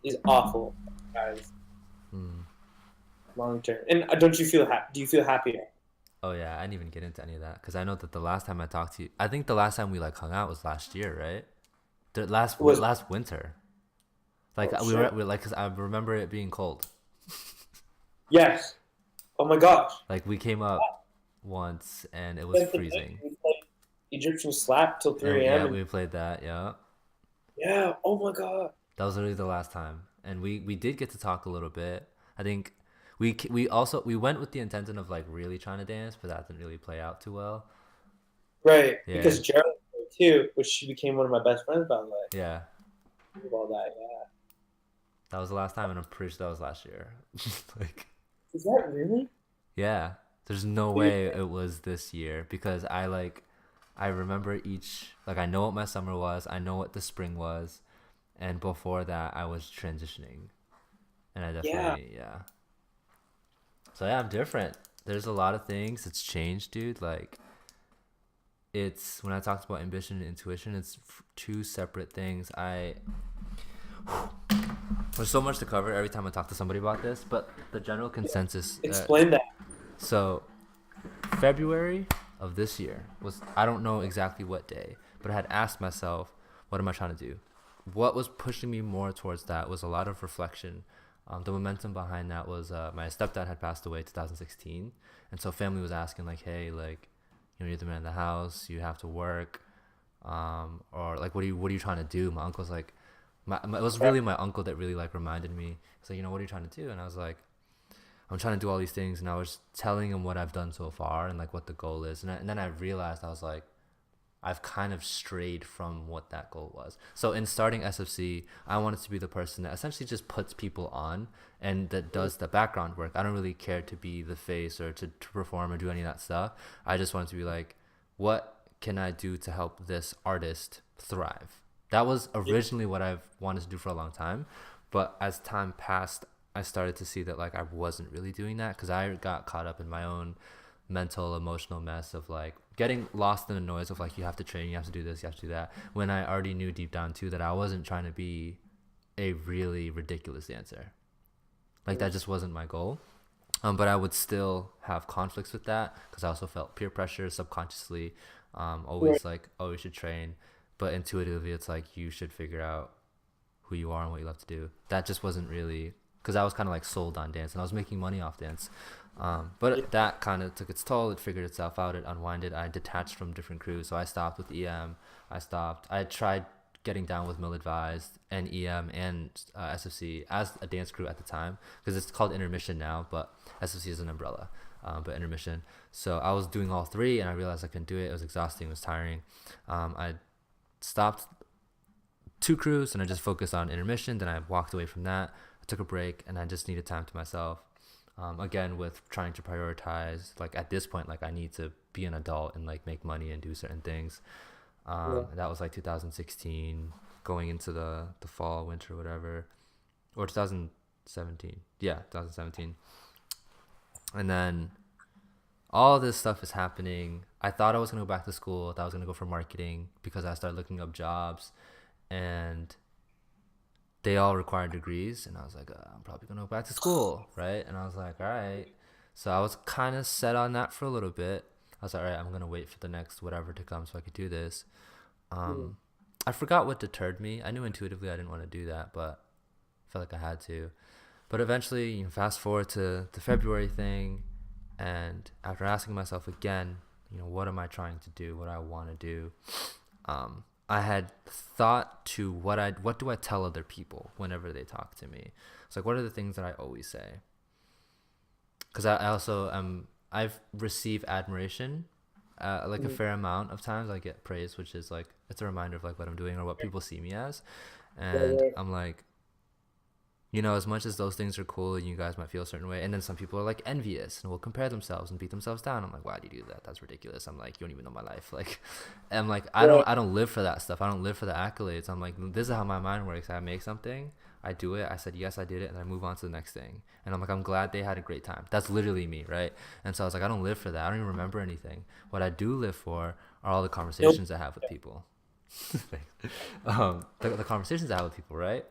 is awful, guys. Mm. Long-term, and don't you feel happy? Do you feel happier? Oh yeah, I didn't even get into any of that because I know that the last time I talked to you, I think the last time we like hung out was last year, right? The It was last winter. Like oh we were, shit. like, cause I remember it being cold. Yes. Oh my gosh. Like we came up once and it was Like the night freezing. we played Egyptian slap till And 3 yeah, a.m. and we played that. Yeah, yeah. Oh my god. that was literally the last time. And we did get to talk a little bit. I think we also we went with the intention of like really trying to dance, but that didn't really play out too well. Right, Yeah, because Gerald too, which she became one of my best friends by the way. yeah. All that, yeah. That was the last time, and I'm pretty sure that was last year. Like, Is that really? yeah. There's no Dude, way it was this year because I remember each, like, I know what my summer was, I know what the spring was, and before that I was transitioning, and I yeah. definitely, yeah. So yeah, I'm different. There's a lot of things. It's changed, dude. Like, it's when I talked about ambition and intuition, it's two separate things. There's so much to cover every time I talk to somebody about this, but the general consensus. Explain that. So February of this year was, I don't know exactly what day, but I had asked myself, what am I trying to do? What was pushing me more towards that was a lot of reflection. The momentum behind that was my stepdad had passed away 2016, and so family was asking like, hey, like, you're the man of the house, you have to work, or like, what are you trying to do? My uncle's like, it was really my uncle that really like reminded me. He's like, what are you trying to do? And I was like, I'm trying to do all these things, and I was telling him what I've done so far and like what the goal is, and then I realized I was like, I've kind of strayed from what that goal was. So in starting SFC, I wanted to be the person that essentially just puts people on and that does the background work. I don't really care to be the face or to perform or do any of that stuff. I just wanted to be like, what can I do to help this artist thrive? That was originally what I've wanted to do for a long time. But as time passed, I started to see that like I wasn't really doing that because I got caught up in my own mental emotional mess of like getting lost in the noise of like, you have to train, you have to do this, you have to do that, when I already knew deep down too that I wasn't trying to be a really ridiculous dancer. Like that just wasn't my goal. But I would still have conflicts with that because I also felt peer pressure subconsciously, always like, oh, you should train, but intuitively it's like you should figure out who you are and what you love to do. That just wasn't really, because I was kind of like sold on dance and I was making money off dance. But that kind of took its toll. It figured itself out. It unwinded. I detached from different crews. So I stopped with EM. I tried getting down with Mill Advised and EM and SFC as a dance crew at the time because it's called Intermission now, but SFC is an umbrella. But Intermission. So I was doing all three and I realized I couldn't do it. It was exhausting. It was tiring. I stopped two crews, and I just focused on intermission. Then I walked away from that. I took a break, and I just needed time to myself. Again, with trying to prioritize, like at this point, like I need to be an adult and like make money and do certain things. That was like 2016, going into the fall, winter, whatever, or 2017. Yeah, 2017. And then all this stuff is happening. I thought I was going to go back to school. I thought I was going to go for marketing because I started looking up jobs, and they all required degrees. And I was like, I'm probably going to go back to school, right? And I was like, all right. So I was kind of set on that for a little bit. I was like, all right, I'm going to wait for the next whatever to come so I could do this. I forgot what deterred me. I knew intuitively I didn't want to do that, but I felt like I had to. But eventually, fast forward to the February thing, and after asking myself again, what am I trying to do? What I want to do? I had thought to what do I tell other people whenever they talk to me? It's like, what are the things that I always say? Because I also I've received admiration, like a fair amount of times. I get praise, which is like, it's a reminder of like what I'm doing or what people see me as, and I'm like, as much as those things are cool and you guys might feel a certain way, and then some people are like envious and will compare themselves and beat themselves down. I'm like, why do you do that? That's ridiculous. I'm like, you don't even know my life. Like, I'm like, I don't live for that stuff. I don't live for the accolades. I'm like, this is how my mind works. I make something, I do it, I said yes, I did it, and I move on to the next thing. And I'm like, I'm glad they had a great time. That's literally me, right? And so I was like, I don't live for that. I don't even remember anything. What I do live for are all the conversations I have with people. The conversations I have with people, right?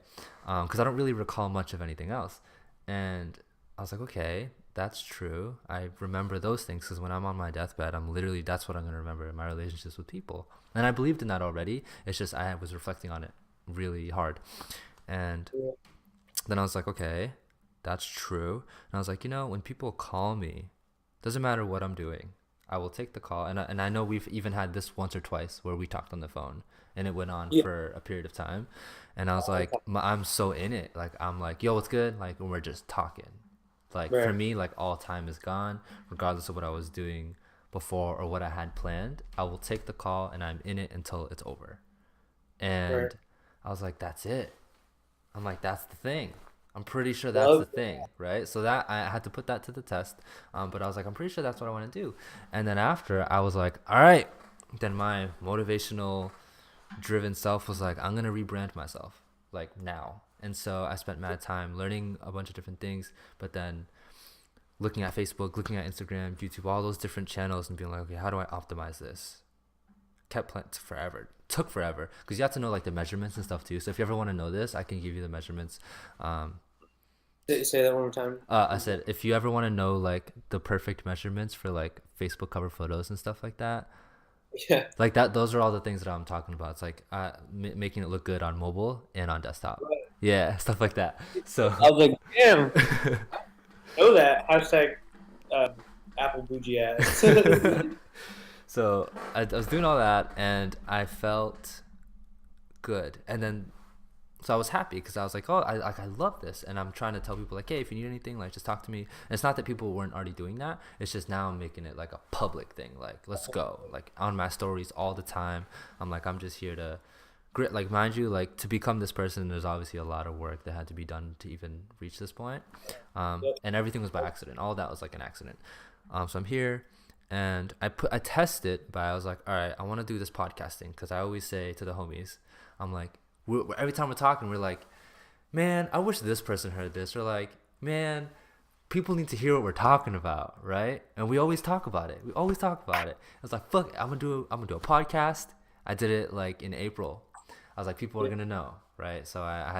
Because I don't really recall much of anything else. And I was like, okay, that's true. I remember those things because when I'm on my deathbed, that's what I'm going to remember in my relationships with people. And I believed in that already. It's just I was reflecting on it really hard. And then I was like, okay, that's true. And I was like, when people call me, doesn't matter what I'm doing, I will take the call. And I know we've even had this once or twice where we talked on the phone and it went on for a period of time. And I was like, I'm so in it. Like, I'm like, yo, what's good? Like, we're just talking. Like, for me, like, all time is gone, regardless of what I was doing before or what I had planned. I will take the call and I'm in it until it's over. And I was like, that's it. I'm like, that's the thing. I'm pretty sure that's the thing, right? So that I had to put that to the test. But I was like, I'm pretty sure that's what I want to do. And then after, I was like, all right. Then my motivational driven self was like, I'm going to rebrand myself, like, now. And so I spent mad time learning a bunch of different things, but then looking at Facebook, looking at Instagram, YouTube, all those different channels and being like, okay, how do I optimize this? Took forever because you have to know like the measurements and stuff too. So if you ever want to know this, I can give you the measurements. Say that one more time. I said, if you ever want to know like the perfect measurements for like Facebook cover photos and stuff like that, like that, those are all the things that I'm talking about. It's like making it look good on mobile and on desktop. Yeah, stuff like that. So I was like, damn, I know that hashtag Apple bougie ass. So I was doing all that and I felt good. And then, so I was happy because I was like, oh, I love this. And I'm trying to tell people like, hey, if you need anything, like just talk to me. And it's not that people weren't already doing that. It's just now I'm making it like a public thing. Like, let's go. Like on my stories all the time. I'm like, I'm just here to grit. Like, mind you, like to become this person, there's obviously a lot of work that had to be done to even reach this point. And everything was by accident. All that was like an accident. So I'm here. And I tested by, I was like, all right, I want to do this podcasting because I always say to the homies, I'm like, every time we're talking, we're like, man, I wish this person heard this. Or like, man, people need to hear what we're talking about, right? And we always talk about it. I was like, fuck it, I'm gonna do a podcast. I did it like in April. I was like, people are gonna know, right? So I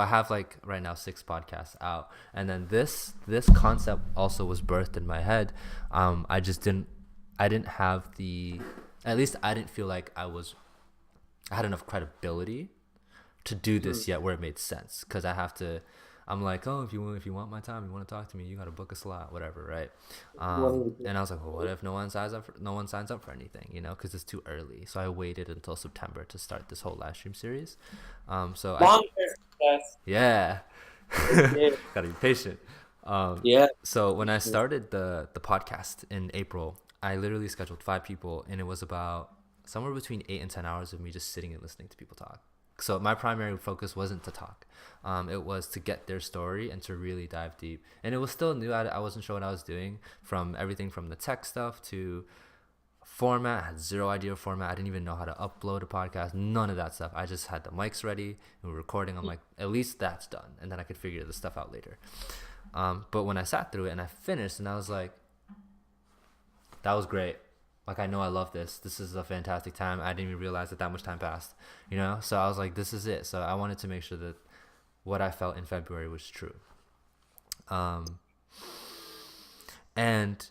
have like right now 6 podcasts out, and then this concept also was birthed in my head. I didn't have at least I didn't feel like I had enough credibility to do this yet where it made sense, because I'm like, oh, if you want my time, you want to talk to me, you got to book a slot, whatever, right? And I was like, well, what if no one signs up for anything, because it's too early. So I waited until September to start this whole live stream series. Yeah, gotta be patient. So when I started the podcast in April, I literally scheduled 5 people, and it was about somewhere between 8 and 10 hours of me just sitting and listening to people talk. So my primary focus wasn't to talk. It was to get their story and to really dive deep. And it was still new. I wasn't sure what I was doing, from everything from the tech stuff to format. I had zero idea of format. I didn't even know how to upload a podcast. None of that stuff. I just had the mics ready and we're recording. I'm like, at least that's done. And then I could figure the stuff out later. But when I sat through it and I finished, and I was like, that was great. Like, I know I love this. This is a fantastic time. I didn't even realize that much time passed, you know? So I was like, this is it. So I wanted to make sure that what I felt in February was true. And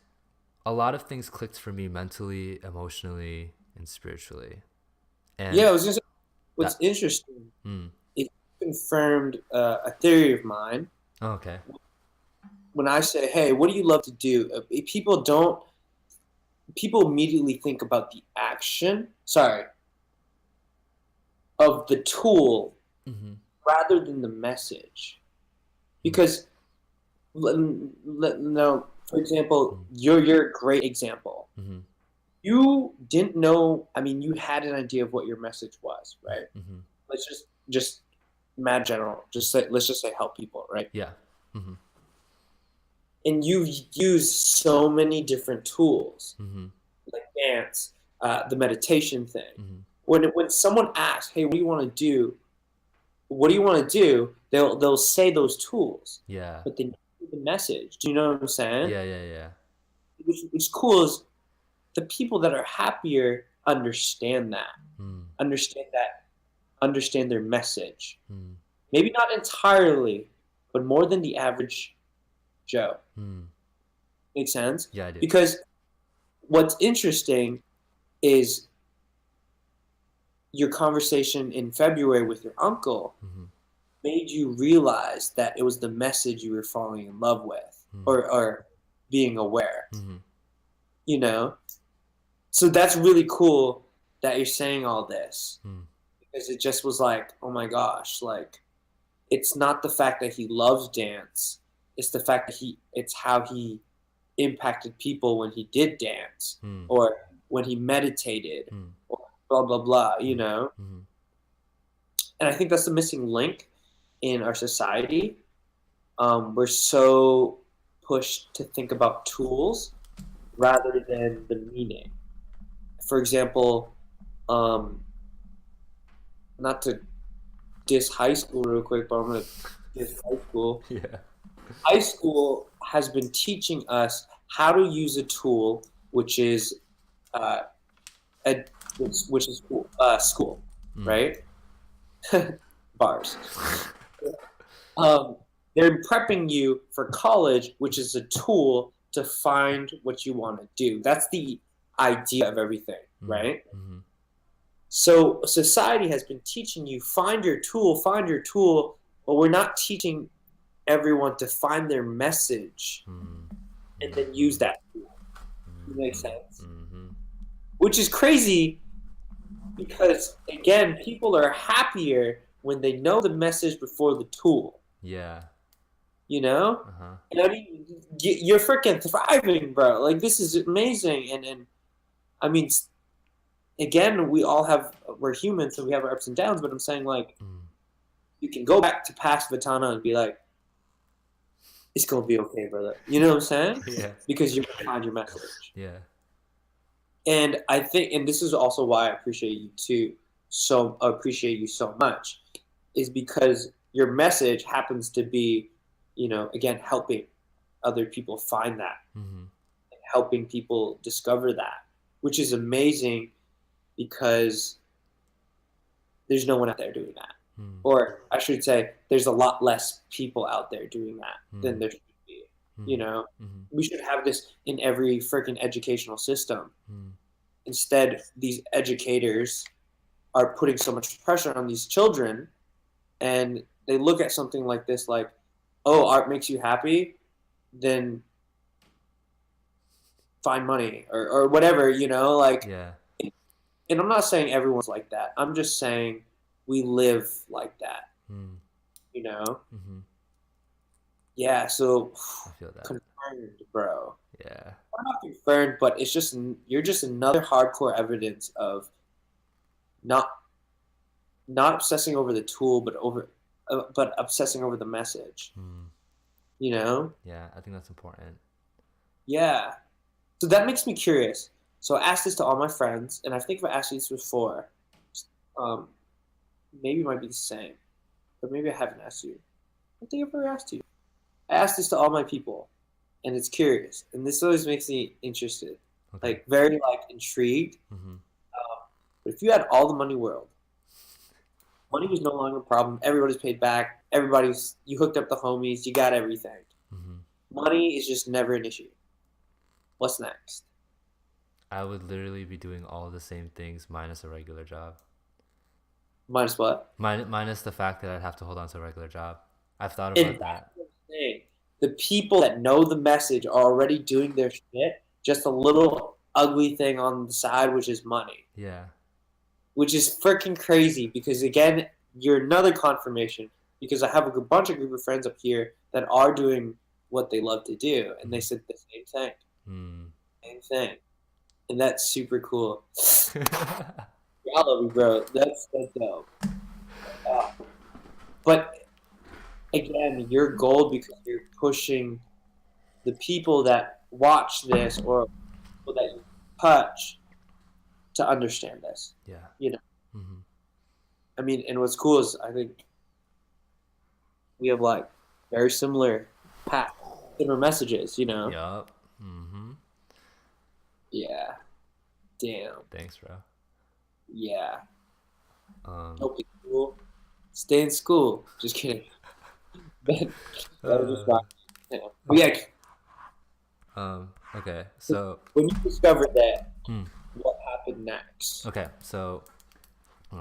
a lot of things clicked for me mentally, emotionally, and spiritually. And yeah, I was gonna say, what's interesting, it confirmed a theory of mine. Oh, okay. When I say, hey, what do you love to do? People immediately think about the action, of the tool rather than the message. Because, no, for example, you're a great example. You didn't know, I mean, you had an idea of what your message was, right? Let's just mad general, let's just say help people, right? Yeah. And you've used so many different tools, like dance, the meditation thing. When someone asks, "Hey, what do you want to do?" What do you want to do? They'll say those tools. Yeah. But then the message. Do you know what I'm saying? Yeah. What's cool is the people that are happier understand that. Understand their message. Maybe not entirely, but more than the average Joe. Make sense? Yeah, I do. Because what's interesting is your conversation in February with your uncle made you realize that it was the message you were falling in love with, or being aware. You know? So that's really cool that you're saying all this. Because it just was like, oh my gosh, like, it's not the fact that he loves dance. It's the fact that it's how he impacted people when he did dance, or when he meditated, or blah, blah, blah, you know? And I think that's the missing link in our society. We're so pushed to think about tools rather than the meaning. For example, not to diss high school real quick, but I'm going to diss high school. Yeah. High school has been teaching us how to use a tool, which is school, right? Bars. They're prepping you for college, which is a tool to find what you want to do. That's the idea of everything, right? So society has been teaching you, find your tool, but we're not teaching everyone to find their message and then use that tool. Does that make sense? Which is crazy because, again, people are happier when they know the message before the tool. Yeah. You know? And I mean, you're freaking thriving, bro. Like, this is amazing. And I mean, again, we're human, so we have our ups and downs, but I'm saying, like, you can go back to past Vitana and be like, it's going to be okay, brother. You know what I'm saying? Yeah. Because you're going to find your message. Yeah. And I think, and this is also why I appreciate you so much, is because your message happens to be, you know, again, helping other people find that, and helping people discover that, which is amazing because there's no one out there doing that. Or I should say, there's a lot less people out there doing that than there should be. You know, we should have this in every freaking educational system. Instead, these educators are putting so much pressure on these children, and they look at something like this like, oh, art makes you happy? Then find money or whatever, you know? Like, yeah. And I'm not saying everyone's like that. I'm just saying we live like that, you know? Yeah, so I feel that. confirmed, bro. Yeah. I'm not confirmed, but you're just another hardcore evidence of not not obsessing over the tool, but obsessing over the message. Mm. You know? Yeah, I think that's important. Yeah. So that makes me curious. So I asked this to all my friends, and I think if I asked you this before, um, maybe it might be the same, but maybe I haven't asked you. I think I've ever asked you. I asked this to all my people, and it's curious, and this always makes me interested, Okay. like very like intrigued. Mm-hmm. But if you had all the money in the world, money was no longer a problem. Everybody's paid back. You hooked up the homies. You got everything. Mm-hmm. Money is just never an issue. What's next? I would literally be doing all the same things minus a regular job. Minus what? Minus the fact that I'd have to hold on to a regular job. I've thought And about that's that. what I'm saying. The people that know the message are already doing their shit. Just a little ugly thing on the side, which is money, Yeah. which is freaking crazy. Because again, you're another confirmation. Because I have a bunch of group of friends up here that are doing what they love to do, and they said the same thing. Mm. Same thing, and that's super cool. I love you, bro. That's dope. Uh, but again, you're gold because you're pushing the people that watch this or people that you touch to understand this. Yeah. You know, Mm-hmm. I mean, and what's cool is I think we have like very similar path, similar messages. You know, Yup. Mm-hmm. yeah. Damn. Thanks, bro. Yeah. Um. Don't be cool. Stay in school. Just kidding. That was just fine. Yeah. But yeah, Okay. So. when you discovered that, Hmm. what happened next? Okay. So,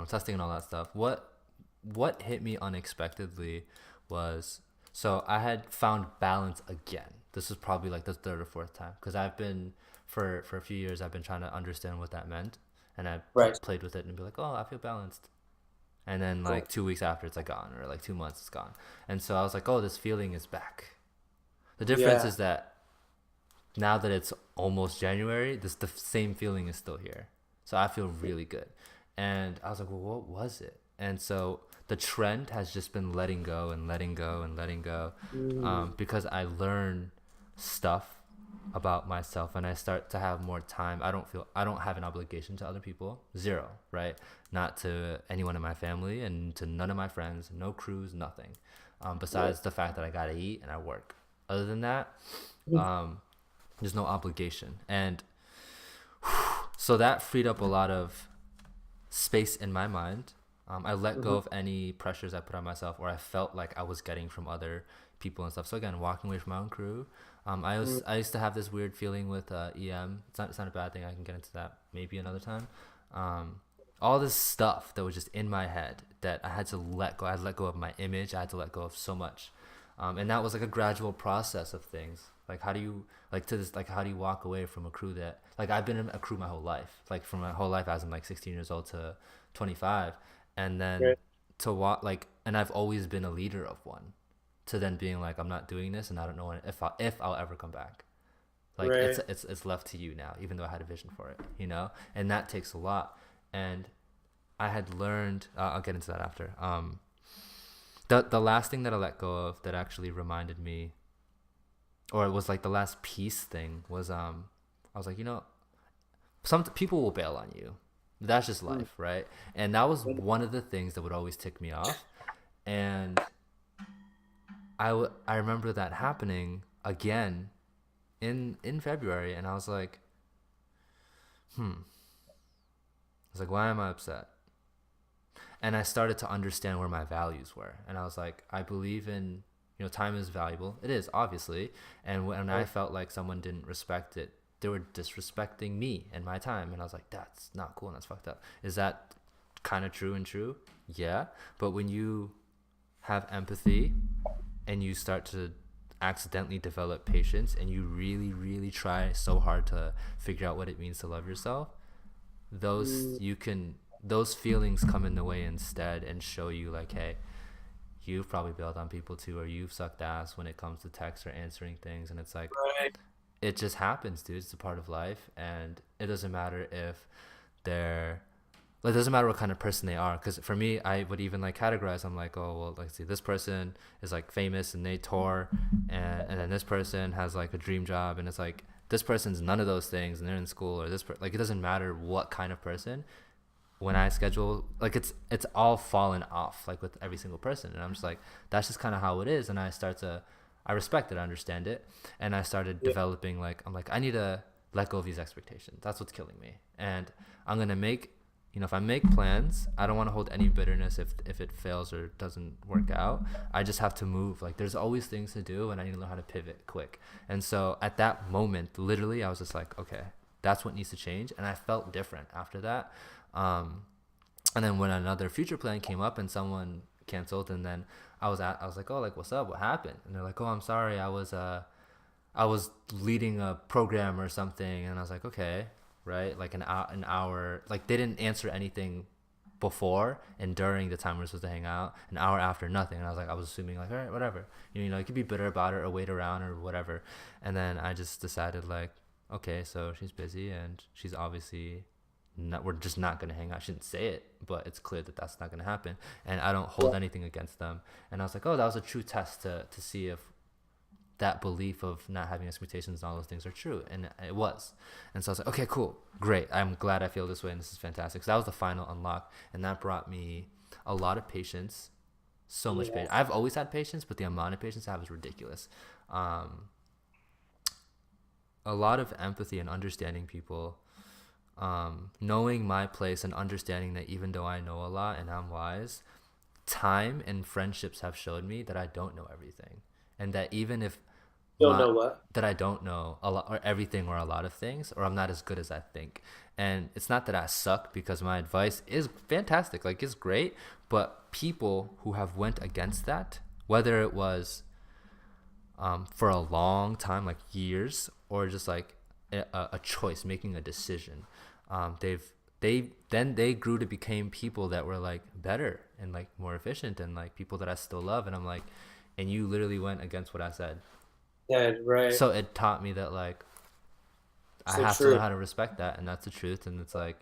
testing and all that stuff. What hit me unexpectedly was, so I had found balance again. This is probably like the third or fourth time, because I've been for a few years I've been trying to understand what that meant, and I Right. played with it and be like, oh, I feel balanced. And then Cool. like 2 weeks after, it's like gone, or like 2 months, it's gone. And so I was like, oh, this feeling is back. The difference Yeah. is that now that it's almost January, the same feeling is still here. So I feel really good. And I was like, well, what was it? And so the trend has just been letting go and letting go and letting go, Mm, because I learn stuff about myself and I start to have more time. I don't have an obligation to other people. Zero, right? Not to anyone in my family and to none of my friends, no crews, nothing. Besides the fact that I gotta eat and I work. Other than that, um, there's no obligation. And so that freed up a lot of space in my mind. I let go mhm. of any pressures I put on myself or I felt like I was getting from other people and stuff. So again, walking away from my own crew. Mm, I used to have this weird feeling with EM. It's not a bad thing. I can get into that maybe another time. Um, all this stuff that was just in my head that I had to let go. I had to let go of my image. I had to let go of so much, and that was like a gradual process of things. Like how do you how do you walk away from a crew that, like, I've been in a crew my whole life, like from my whole life as I'm like 16 years old to 25, and then right. to walk like, and I've always been a leader of one, to then being like, I'm not doing this and I don't know if I'll ever come back. Like Right. it's left to you now, even though I had a vision for it, and that takes a lot. And I had learned, I'll get into that after. The last thing that I let go of that actually reminded me, or it was like the last peace thing, was I was like, some people will bail on you. That's just Mm, life, right? And that was one of the things that would always tick me off. And I remember that happening again in February, and I was like, why am I upset? And I started to understand where my values were, and I was like, I believe in, time is valuable. It is, obviously. And when I right. felt like someone didn't respect it, they were disrespecting me and my time, and I was like, that's not cool and that's fucked up. Is that kind of true? And true, yeah. But when you have empathy and you start to accidentally develop patience and you really really try so hard to figure out what it means to love yourself, Mm, those feelings come in the way instead and show you like, hey, you've probably bailed on people too, or you've sucked ass when it comes to text or answering things. And it's like, right. it just happens, dude. It's a part of life, and it doesn't matter if they're like, it doesn't matter what kind of person they are, because for me, I would even like categorize. I'm like, oh well, like, see, this person is like famous and they tour, and then this person has like a dream job, and it's like this person's none of those things and they're in school, or like, it doesn't matter what kind of person. When I schedule, like, it's all fallen off, like, with every single person, and I'm just like, that's just kind of how it is. And I respect it, I understand it, and I started developing, like, I'm like, I need to let go of these expectations. That's what's killing me. And I'm gonna make, if I make plans, I don't want to hold any bitterness if it fails or doesn't work out. I just have to move. Like, there's always things to do, and I need to learn how to pivot quick. And so at that moment, literally, I was just like, okay, that's what needs to change. And I felt different after that. And then when another future plan came up and someone canceled, and then I was like, oh, like, what's up? What happened? And they're like, oh, I'm sorry. I was leading a program or something. And I was like, okay, right? Like an hour, like, they didn't answer anything before and during the time we were supposed to hang out. An hour after, nothing. And I was assuming, like, all right, whatever. You know, you could be bitter about it or wait around or whatever. And then I just decided, like, okay, so she's busy and she's obviously we're just not going to hang out. I shouldn't say it, but it's clear that that's not going to happen. And I don't hold anything against them. And I was like, oh, that was a true test to see if that belief of not having expectations and all those things are true. And it was. And so I was like, okay, cool, great. I'm glad I feel this way, and this is fantastic. So that was the final unlock. And that brought me a lot of patience, so much patience. I've always had patience, but the amount of patience I have is ridiculous. A lot of empathy and understanding people, knowing my place and understanding that even though I know a lot and I'm wise, time and friendships have showed me that I don't know everything. And that even if that I don't know a lot or everything or a lot of things, or I'm not as good as I think. And it's not that I suck, because my advice is fantastic, like, it's great, but people who have went against that, whether it was for a long time, like years, or just like a choice, making a decision, they grew to become people that were like better and like more efficient and like people that I still love. And I'm like, and you literally went against what I said. Yeah, right. So it taught me that, like, I have to learn how to respect that, and that's the truth. And it's like,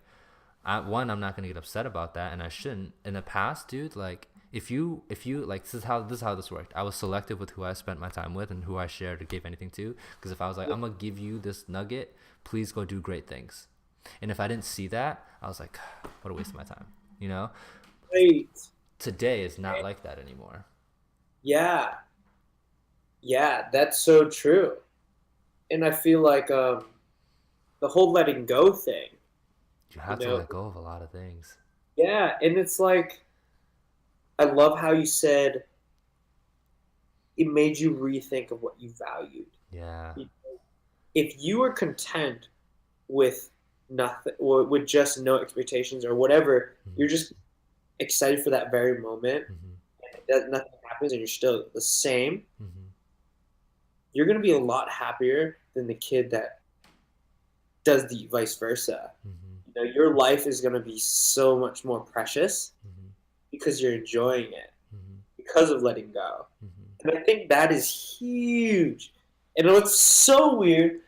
I'm not gonna get upset about that, and I shouldn't. In the past, dude, like, if you like, this is how this worked. I was selective with who I spent my time with and who I shared or gave anything to, because if I was like, I'm gonna give you this nugget, please go do great things. And if I didn't see that, I was like, what a waste of my time, you know? Right. Today is not like that anymore. Yeah, that's so true. And I feel like the whole letting go thing. You have to let go of a lot of things. Yeah, and it's like, I love how you said it made you rethink of what you valued. Yeah. If you were content with nothing, or with just no expectations or whatever, you're just excited for that very moment, and nothing happens, and you're still the same. You're going to be a lot happier than the kid that does the vice versa. You know, your life is going to be so much more precious because you're enjoying it, because of letting go. And I think that is huge. And what's so weird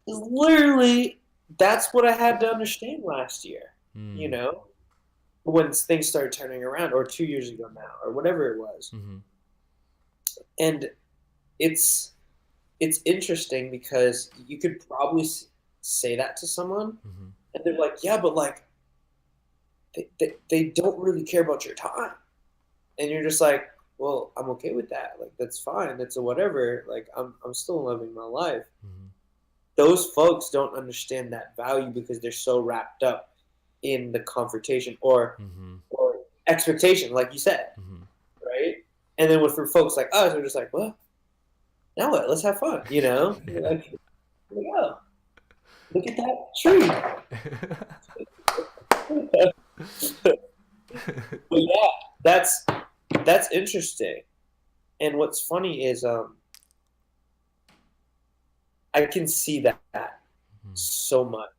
is literally that's what I had to understand last year, you know, when things started turning around, or 2 years ago now, or whatever it was. And it's interesting because you could probably say that to someone, and they're like, yeah, but like they don't really care about your time, and you're just like, well, I'm okay with that, like, that's fine, that's a whatever, like, I'm still loving my life. Those folks don't understand that value because they're so wrapped up in the confrontation or expectation, like you said, right? And then for folks like us, we're just like, well, now what? Let's have fun, you know? Like, here we go. Look at that tree. But yeah, that's interesting. And what's funny is I can see that so much.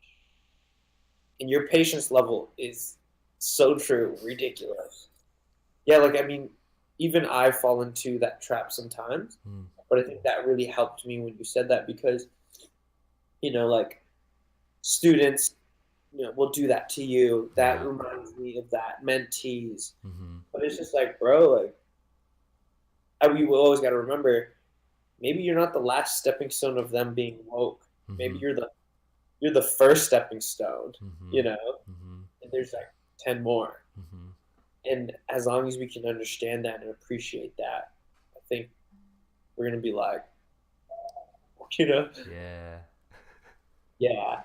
And your patience level is so true, ridiculous. Yeah, like, I mean, even I fall into that trap sometimes. But I think that really helped me when you said that, because, you know, like, students will do that to you. That Yeah. reminds me of that mentees. Mm-hmm. But it's just like, bro, like we always got to remember, maybe you're not the last stepping stone of them being woke. Maybe Mm-hmm. you're the first stepping stone. Mm-hmm. You know, Mm-hmm. and there's like 10 more. Mm-hmm. And as long as we can understand that and appreciate that, I think we're gonna be like, you know, Yeah. yeah.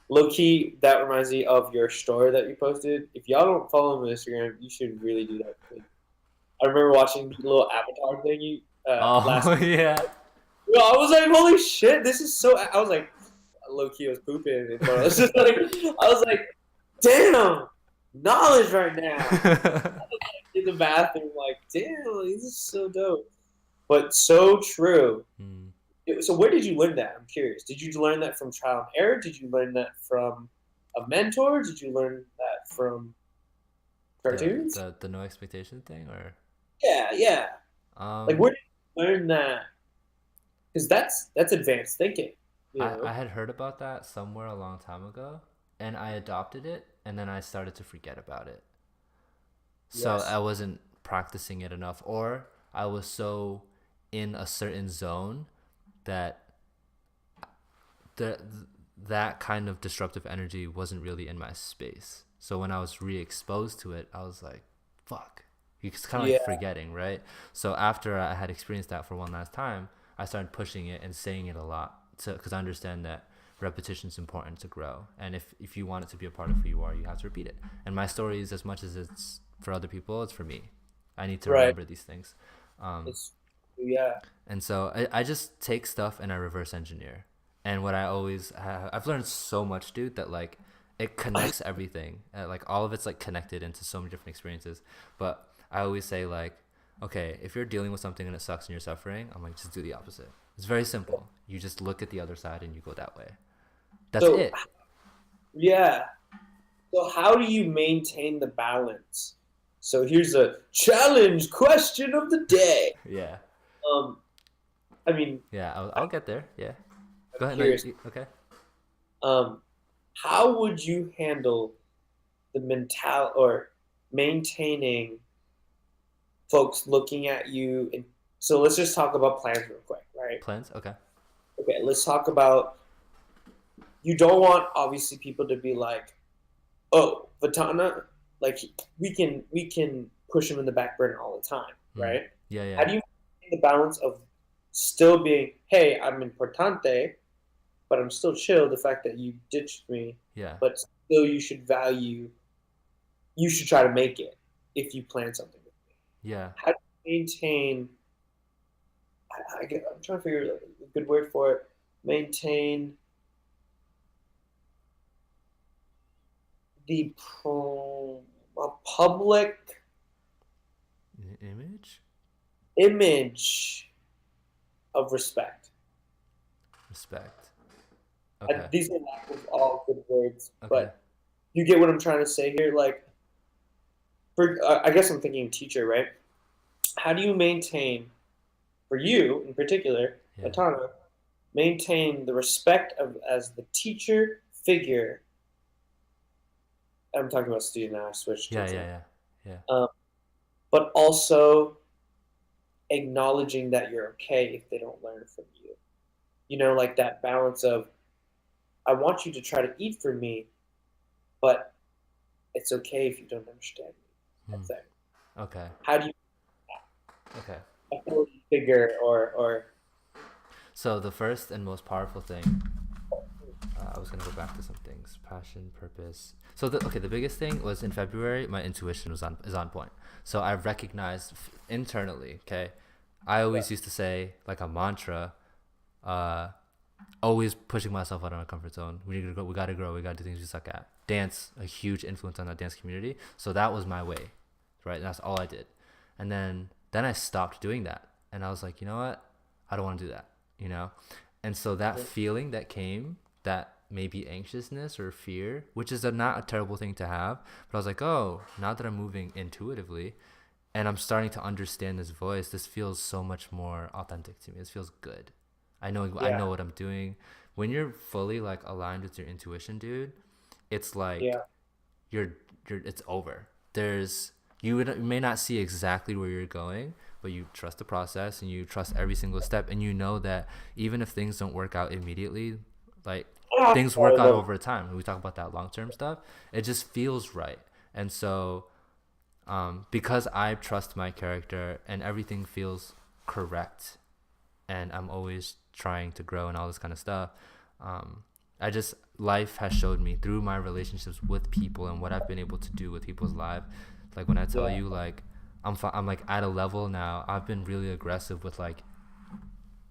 Low key, that reminds me of your story that you posted. If y'all don't follow me on Instagram, you should really do that. I remember watching the little avatar thing you last. Oh yeah. Yo, I was like, holy shit, this is so. I was like, low key, I was pooping in front of us. I was like, damn, knowledge right now. In the bathroom, like, damn, this is so dope. But so true. Mm. So where did you learn that? I'm curious. Did you learn that from trial and error? Did you learn that from a mentor? Did you learn that from cartoons? The no expectation thing, or Yeah, yeah. Like um where did you learn that? Because that's advanced thinking. You I know? had heard about that somewhere a long time ago, and I adopted it, and then I started to forget about it. So I Yes. wasn't practicing it enough, or I was so in a certain zone that the that kind of disruptive energy wasn't really in my space. So when I was re-exposed to it, I was like, fuck. It's kind of like Yeah. forgetting, right? So after I had experienced that for one last time, I started pushing it and saying it a lot, because I understand that repetition is important to grow. And if you want it to be a part of who you are, you have to repeat it. And my story is, as much as it's for other people, it's for me. I need to Right. remember these things. It's yeah. And so I just take stuff and I reverse engineer. And what I always have, I've learned so much, dude, that like it connects everything. Like all of it's like connected into so many different experiences. But I always say like, okay, if you're dealing with something and it sucks and you're suffering, I'm like, just do the opposite. It's very simple. You just look at the other side and you go that way. That's So it. yeah. So how do you maintain the balance? So here's a challenge question of the day. Yeah. Um, I mean, Yeah. I'll get there. Yeah. Go I'm ahead. curious. No, okay. Um, how would you handle the mental or maintaining folks looking at you? So let's just talk about plans real quick, right? Plans? Okay. Okay, let's talk about. You don't want obviously people to be like, "Oh, Vatana, like we can push him in the back burner all the time," Mm. right? Yeah. How Yeah. do you maintain the balance of still being, "Hey, I'm importante," but I'm still chill. The fact that you ditched me, Yeah. but still you should value. You should try to make it if you plan something with me. Yeah. How do you maintain? I'm trying to figure out a good word for it. Maintain the public Image. image of respect. Respect. Okay. These are not all good words, Okay. but you get what I'm trying to say here. Like, I guess I'm thinking teacher, right? How do you maintain, for you in particular, Yeah. Atana, maintain the respect of as the teacher figure? I'm talking about student now. I switched Yeah. to Yeah. team. Yeah. Yeah. But also acknowledging that you're okay if they don't learn from you. Like that balance of I want you to try to eat for me, but it's okay if you don't understand me. Hmm. That's it. Okay. How do you Okay. authority figure or So the first and most powerful thing, I was gonna go back to some things: passion, purpose. So the biggest thing was in February. My intuition is on point. So I recognized internally. Okay, I always used to say like a mantra, uh, always pushing myself out of my comfort zone. We need to grow. We gotta grow. We gotta do things we suck at. Dance, a huge influence on that dance community. So that was my way, right? And that's all I did. And then I stopped doing that, and I was like, you know what? I don't want to do that. And so that feeling that came, that maybe anxiousness or fear, which is not a terrible thing to have, but I was like, oh, now that I'm moving intuitively and I'm starting to understand this voice, this feels so much more authentic to me. This feels good. I know yeah, what I'm doing. When you're fully like aligned with your intuition, dude, it's like Yeah. you're it's over. You may not see exactly where you're going, but you trust the process and you trust every single step, and you know that even if things don't work out immediately, like things work out over time. When we talk about that long term stuff, it just feels right. And so because I trust my character and everything feels correct, and I'm always trying to grow and all this kind of stuff. I just Life has showed me through my relationships with people and what I've been able to do with people's lives. Like when I tell you, like I'm like at a level now. I've been really aggressive with like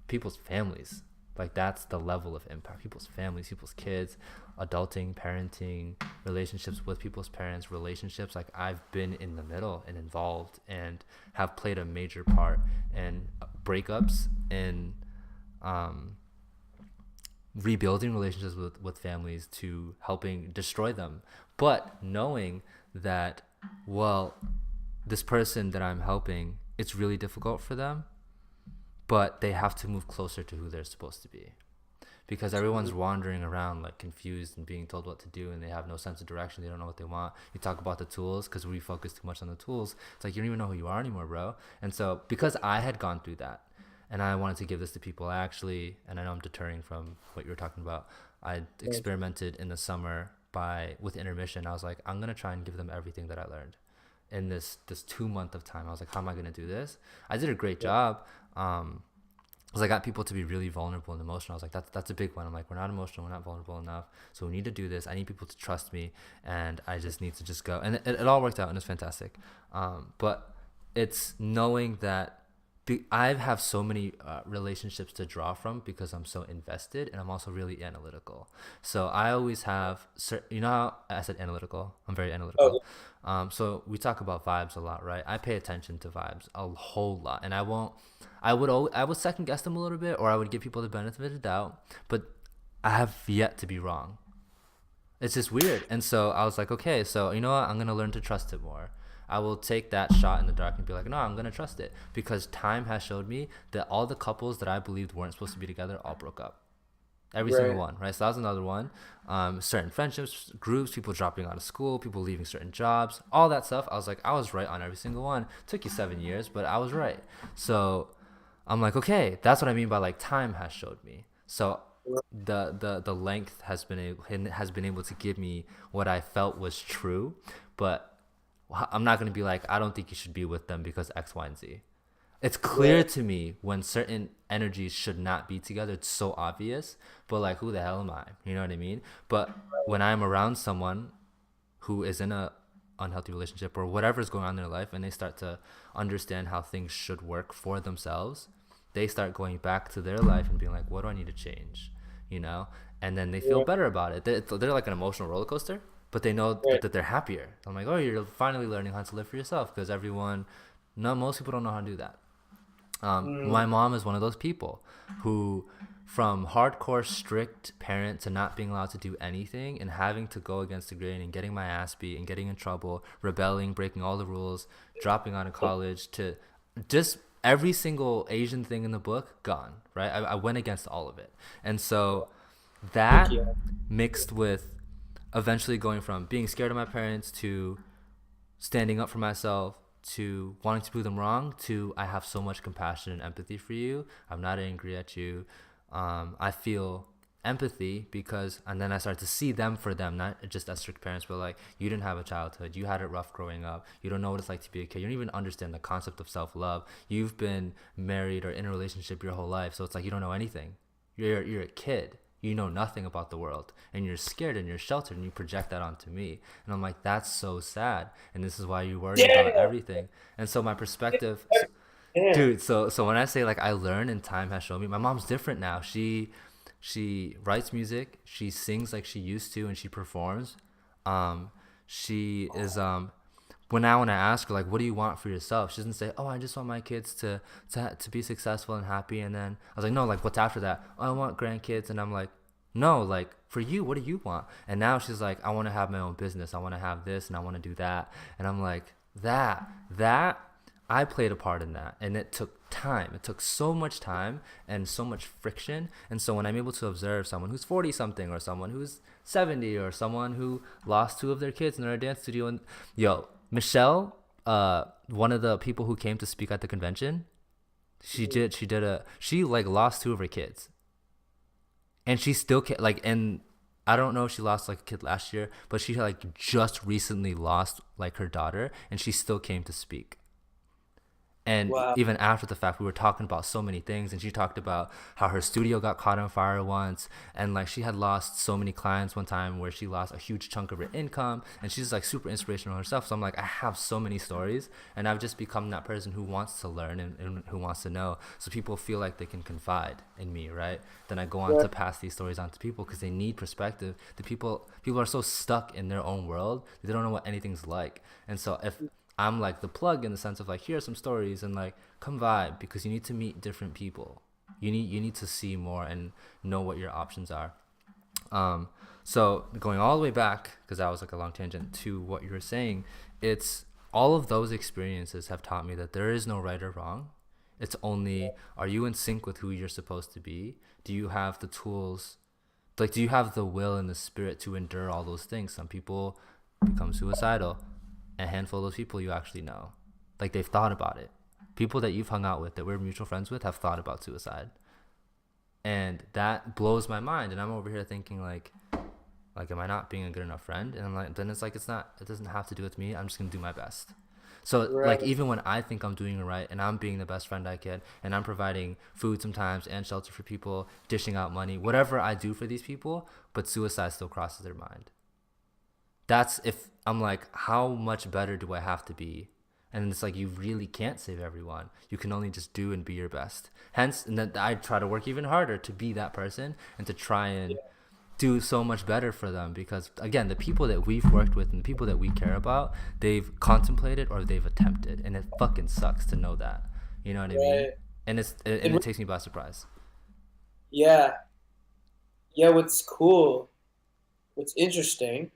people's families. Like that's the level of impact. People's families, people's kids, adulting, parenting, relationships with people's parents, relationships. Like I've been in the middle and involved and have played a major part in breakups and rebuilding relationships with families to helping destroy them. But knowing that, well, this person that I'm helping, it's really difficult for them, but they have to move closer to who they're supposed to be, because everyone's wandering around like confused and being told what to do, and they have no sense of direction. They don't know what they want. You talk about the tools, because we focus too much on the tools. It's like you don't even know who you are anymore, bro. And so because I had gone through that and I wanted to give this to people, and I know I'm deterring from what you were talking about, I experimented in the summer with intermission. I was like, I'm gonna try and give them everything that I learned in this 2 month of time. I was like, how am I gonna do this? I did a great job. Because I got people to be really vulnerable and emotional. I was like, that's a big one. I'm like, we're not emotional, we're not vulnerable enough, so we need to do this. I need people to trust me, and I just need to just go. And it all worked out, and it's fantastic. But it's knowing that I have so many relationships to draw from because I'm so invested, and I'm also really analytical. So I always have, you know how I said analytical? I'm very analytical. So we talk about vibes a lot, right? I pay attention to vibes a whole lot, and I would second guess them a little bit, or I would give people the benefit of the doubt, but I have yet to be wrong. It's just weird. And so I was like, okay, so you know what? I'm going to learn to trust it more. I will take that shot in the dark and be like, no, I'm going to trust it, because time has showed me that all the couples that I believed weren't supposed to be together all broke up. Every single one, right? So that was another one. Certain friendships, groups, people dropping out of school, people leaving certain jobs, all that stuff. I was like, I was right on every single one. Took you 7 years, but I was right. So I'm like, okay, that's what I mean by like time has showed me. So the length has been able to give me what I felt was true, but I'm not going to be like, I don't think you should be with them because X, Y, and Z. It's clear to me when certain energies should not be together. It's so obvious, but like, who the hell am I? You know what I mean? But when I'm around someone who is in a unhealthy relationship or whatever is going on in their life, and they start to understand how things should work for themselves, they start going back to their life and being like, what do I need to change? You know? And then they feel better about it. They're like an emotional roller coaster, but they know that they're happier. I'm like, oh, you're finally learning how to live for yourself, because most people don't know how to do that. My mom is one of those people who, from hardcore strict parent to not being allowed to do anything and having to go against the grain and getting my ass beat and getting in trouble, rebelling, breaking all the rules, dropping out of college, to just every single Asian thing in the book gone, right? I went against all of it. And so that mixed with eventually going from being scared of my parents to standing up for myself to wanting to prove them wrong to I have so much compassion and empathy for you. I'm not angry at you. I feel empathy and then I start to see them for them, not just as strict parents, but like, you didn't have a childhood. You had it rough growing up. You don't know what it's like to be a kid. You don't even understand the concept of self-love. You've been married or in a relationship your whole life. So it's like, you don't know anything. You're a kid. You know nothing about the world, and you're scared and you're sheltered, and you project that onto me. And I'm like, that's so sad. And this is why you worry about everything. And so my perspective, dude, so when I say like I learn and time has shown me, my mom's different now. She writes music, she sings like she used to, and she performs. She is when I ask her like, what do you want for yourself, she doesn't say, oh, I just want my kids to be successful and happy. And then I was like, no, like, what's after that? Oh, I want grandkids. And I'm like, no, like, for you, what do you want? And now she's like, I want to have my own business, I want to have this, and I want to do that. And I'm like, that I played a part in that, and it took time. It took so much time and so much friction. And so when I'm able to observe someone who's 40 something, or someone who's 70, or someone who lost two of their kids in their dance studio, and yo, Michelle, one of the people who came to speak at the convention, she like lost two of her kids, and she still like, and I don't know if she lost like a kid last year, but she like just recently lost like her daughter, and she still came to speak. And Wow. even after the fact, we were talking about so many things, and she talked about how her studio got caught on fire once, and like she had lost so many clients one time where she lost a huge chunk of her income, and she's like super inspirational herself. So I'm like, I have so many stories, and I've just become that person who wants to learn, and who wants to know, so people feel like they can confide in me, right? Then I go on to pass these stories on to people because they need perspective. The people are so stuck in their own world, they don't know what anything's like. And so if I'm like the plug, in the sense of like, here are some stories, and like, come vibe, because you need to meet different people. You need to see more and know what your options are. So going all the way back, because that was like a long tangent, to what you were saying, it's all of those experiences have taught me that there is no right or wrong. It's only, are you in sync with who you're supposed to be? Do you have the tools? Like, do you have the will and the spirit to endure all those things? Some people become suicidal. A handful of those people you actually know, like, they've thought about it. People that you've hung out with, that we're mutual friends with, have thought about suicide, and that blows my mind. And I'm over here thinking like, am I not being a good enough friend? And I'm like, then it's like, it's not, it doesn't have to do with me. I'm just gonna do my best. So Right. like, even when I think I'm doing it right, and I'm being the best friend I can, and I'm providing food sometimes and shelter for people, dishing out money, whatever I do for these people, but suicide still crosses their mind. That's, if I'm like, how much better do I have to be? And it's like, you really can't save everyone. You can only just do and be your best. Hence, and then I try to work even harder to be that person, and to try and do so much better for them, because again, the people that we've worked with and the people that we care about, they've contemplated or they've attempted, and it fucking sucks to know that. You know what I mean? Right. And it takes me by surprise. Yeah. Yeah. What's interesting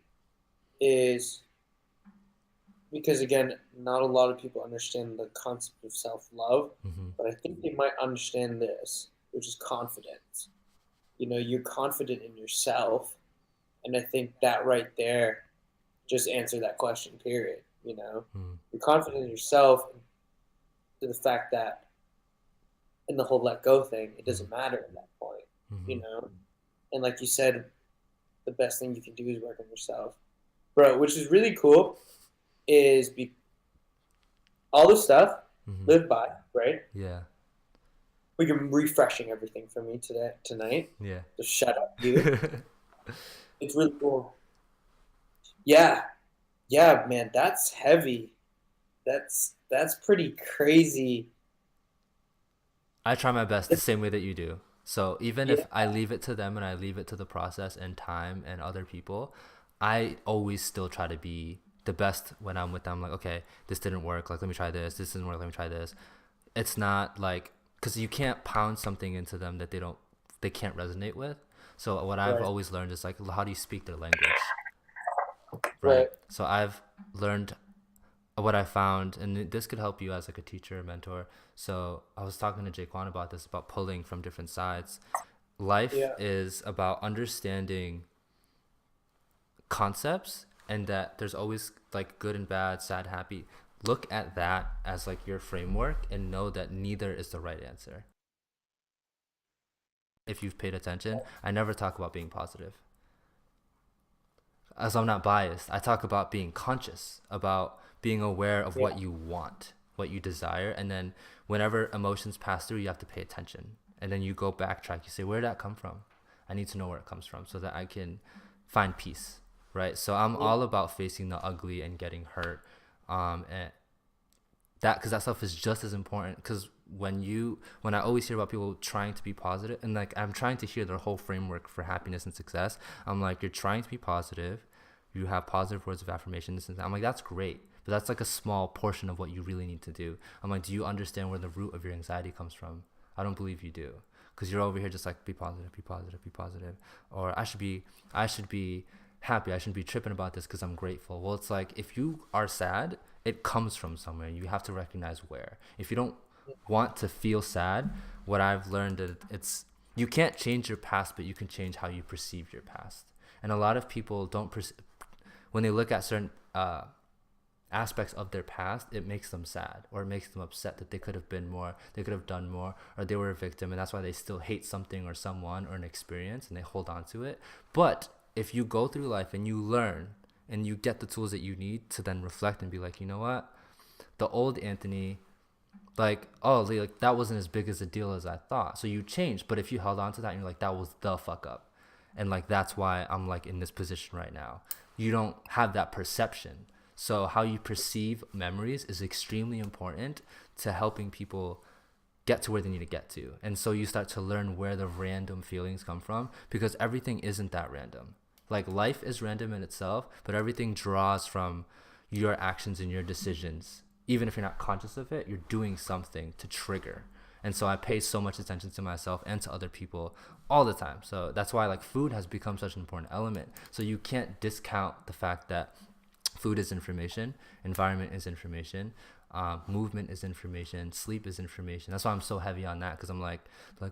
is, because again, not a lot of people understand the concept of self-love, Mm-hmm. but I think they might understand this, which is confidence. You're confident in yourself, and I think that right there just answer that question, period. Mm-hmm. You're confident in yourself, to the fact that, in the whole let go thing, it doesn't matter at that point. Mm-hmm. you know and like you said, the best thing you can do is work on yourself, bro, which is really cool. Is all this stuff Mm-hmm. live by, right? Yeah. You're refreshing everything for me tonight. Yeah. Just shut up, you. It's really cool. Yeah, yeah, man, that's heavy. That's pretty crazy. I try my best the same way that you do. So even Yeah, if I leave it to them, and I leave it to the process and time and other people, I always still try to be the best when I'm with them. Like, okay, this didn't work. Like, let me try this. This didn't work. Let me try this. It's not like, because you can't pound something into them that they can't resonate with. So what I've right, always learned is like, how do you speak their language, right? right. So I've learned what I found, and this could help you as like a teacher or mentor. So I was talking to Jaquan about this, about pulling from different sides. Life Yeah, is about understanding concepts, and that there's always like good and bad, sad, happy. Look at that as like your framework, and know that neither is the right answer. If you've paid attention, I never talk about being positive, as I'm not biased. I talk about being conscious, about being aware of yeah, what you want, what you desire, and then whenever emotions pass through, you have to pay attention, and then you go backtrack. You say, where did that come from? I need to know where it comes from, so that I can find peace, right? So I'm yeah, all about facing the ugly and getting hurt, and that, because that stuff is just as important. Because when I always hear about people trying to be positive, and like, I'm trying to hear their whole framework for happiness and success, I'm like, you're trying to be positive, you have positive words of affirmation, this and that. I'm like, that's great, but that's like a small portion of what you really need to do. I'm like, do you understand where the root of your anxiety comes from? I don't believe you do, because you're over here just like, be positive, be positive, be positive, or I should be happy, I shouldn't be tripping about this because I'm grateful. Well, it's like, if you are sad it comes from somewhere. You have to recognize where. If you don't want to feel sad, what I've learned is you can't change your past, but you can change how you perceive your past. And a lot of people don't when they look at certain aspects of their past, it makes them sad, or it makes them upset that they could have been more, they could have done more, or they were a victim, and that's why they still hate something or someone or an experience, and they hold on to it. But if you go through life and you learn and you get the tools that you need to then reflect and be like, you know what, the old Anthony, like, oh, like that wasn't as big as a deal as I thought, so you changed. But if you held on to that and you're like, that was the fuck up, and like that's why I'm like in this position right now, you don't have that perception. So how you perceive memories is extremely important to helping people get to where they need to get to. And so you start to learn where the random feelings come from, because everything isn't that random. Like life is random in itself, but everything draws from your actions and your decisions. Even if you're not conscious of it, you're doing something to trigger. And so I pay so much attention to myself and to other people all the time. So that's why like food has become such an important element. So you can't discount the fact that food is information, environment is information, movement is information, sleep is information. That's why I'm so heavy on that, because I'm like,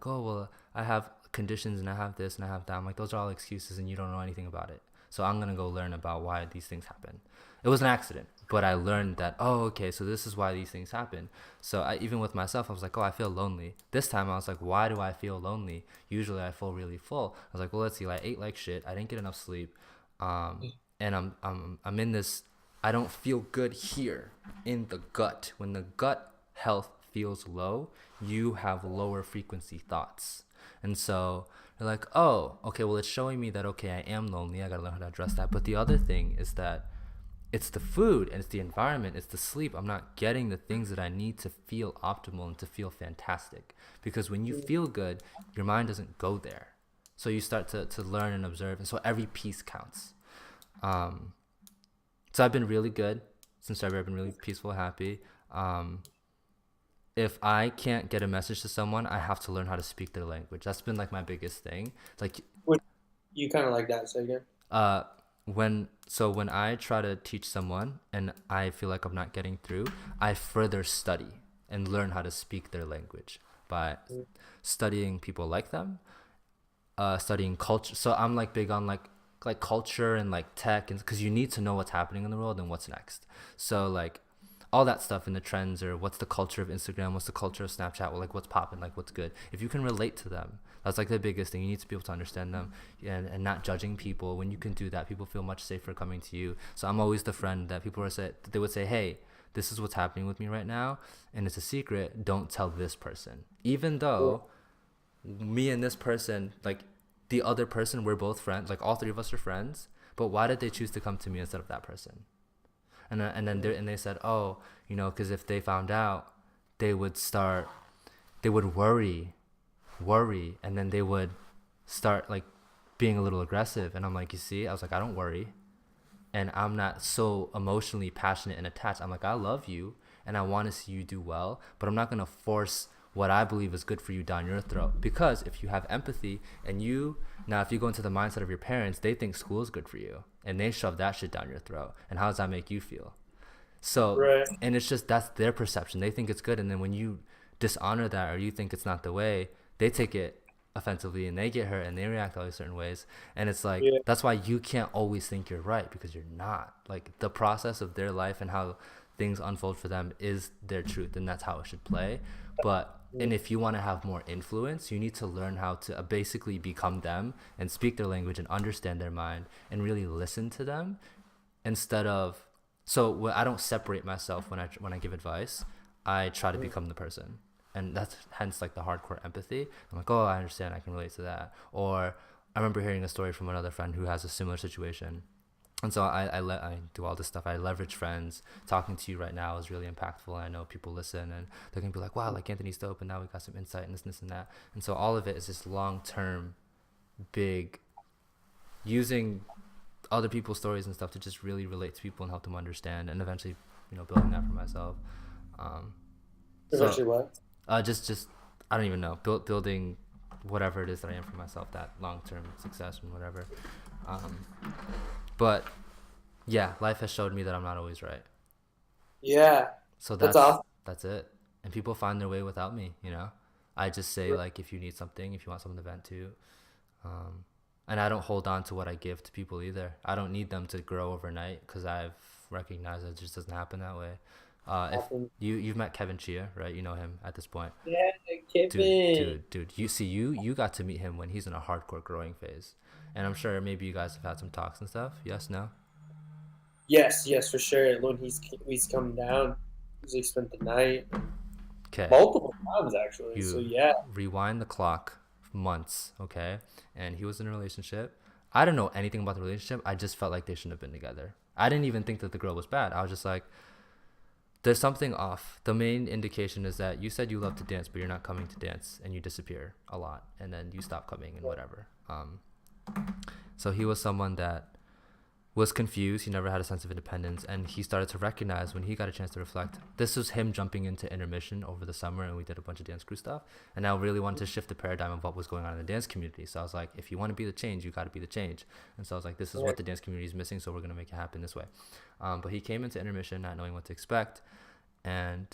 oh, well, I have conditions and I have this and I have that. I'm like, those are all excuses and you don't know anything about it. So I'm going to go learn about why these things happen. It was an accident, but I learned that, oh, okay, so this is why these things happen. So even with myself, I was like, oh, I feel lonely. This time I was like, why do I feel lonely? Usually I feel really full. I was like, well, let's see, I ate like shit. I didn't get enough sleep. And I'm in this, I don't feel good here in the gut. When the gut health feels low, you have lower frequency thoughts. And so you're like, oh, okay, well, it's showing me that, okay, I am lonely. I got to learn how to address that. But the other thing is that it's the food and it's the environment, it's the sleep. I'm not getting the things that I need to feel optimal and to feel fantastic. Because when you feel good, your mind doesn't go there. So you start to learn and observe. And so every piece counts. So I've been really good since February. I've been really peaceful, happy. If I can't get a message to someone, I have to learn how to speak their language. That's been like my biggest thing. Like, you kind of like that, say again. When I try to teach someone and I feel like I'm not getting through, I further study and learn how to speak their language by studying people like them, studying culture. So I'm like big on like culture and like tech, and because you need to know what's happening in the world and what's next. So like all that stuff in the trends, or what's the culture of Instagram, what's the culture of Snapchat, like what's popping, like what's good. If you can relate to them, that's like the biggest thing. You need to be able to understand them, and not judging people. When you can do that, people feel much safer coming to you. So I'm always the friend that people they would say, hey, this is what's happening with me right now, and it's a secret. Don't tell this person. Even though me and this person, like the other person, we're both friends. Like all three of us are friends. But why did they choose to come to me instead of that person? And then they said, oh, because if they found out, they would worry, and then they would start like being a little aggressive. And I'm like, you see, I was like, I don't worry, and I'm not so emotionally passionate and attached. I'm like, I love you and I want to see you do well, but I'm not gonna force what I believe is good for you down your throat. Because if you have empathy and if you go into the mindset of your parents, they think school is good for you and they shove that shit down your throat. And how does that make you feel? So, right. And it's just, that's their perception. They think it's good. And then when you dishonor that, or you think it's not the way, they take it offensively and they get hurt and they react all these certain ways. And it's like, that's why you can't always think you're right, because you're not. Like the process of their life and how things unfold for them is their truth, and that's how it should play. And if you want to have more influence, you need to learn how to basically become them and speak their language and understand their mind and really listen to them instead of. So I don't separate myself when I give advice. I try to become the person, and that's hence like the hardcore empathy. I'm like, oh, I understand, I can relate to that. Or I remember hearing a story from another friend who has a similar situation. And so I do all this stuff. I leverage friends. Talking to you right now is really impactful. And I know people listen and they're going to be like, wow, like Anthony's dope. And now we got some insight and this and that. And so all of it is just long-term, big, using other people's stories and stuff to just really relate to people and help them understand. And eventually, building that for myself. Eventually what? Just, I don't even know. Building whatever it is that I am for myself, that long-term success and whatever. But yeah, life has showed me that I'm not always right. Yeah, So that's awesome. that's it. And people find their way without me, you know. I just say like if you need something, if you want something to vent to, um, and I don't hold on to what I give to people either. I don't need them to grow overnight because I've recognized that it just doesn't happen that way. If Awesome. you've met Kevin Chia, right? You know him at this point, Yeah, dude, Kevin. dude. You got to meet him when he's in a hardcore growing phase, and I'm sure maybe you guys have had some talks and stuff. Yes, no. Yes, yes, for sure. When he's come down, usually spent the night Okay, multiple times actually. So you yeah, rewind the clock months, okay? And he was in a relationship. I don't know anything about the relationship. I just felt like they shouldn't have been together. I didn't even think that the girl was bad. I was just like, there's something off. The main indication is that you said you love to dance, but you're not coming to dance, and you disappear a lot, and then you stop coming and whatever. So he was someone that was confused. He never had a sense of independence, and he started to recognize when he got a chance to reflect. This was him jumping into intermission over the summer, and we did a bunch of dance crew stuff. And I really wanted to shift the paradigm of what was going on in the dance community. So I was like, if you want to be the change, you got to be the change. And so I was like, this is what the dance community is missing, so we're gonna make it happen this way. But he came into intermission not knowing what to expect, and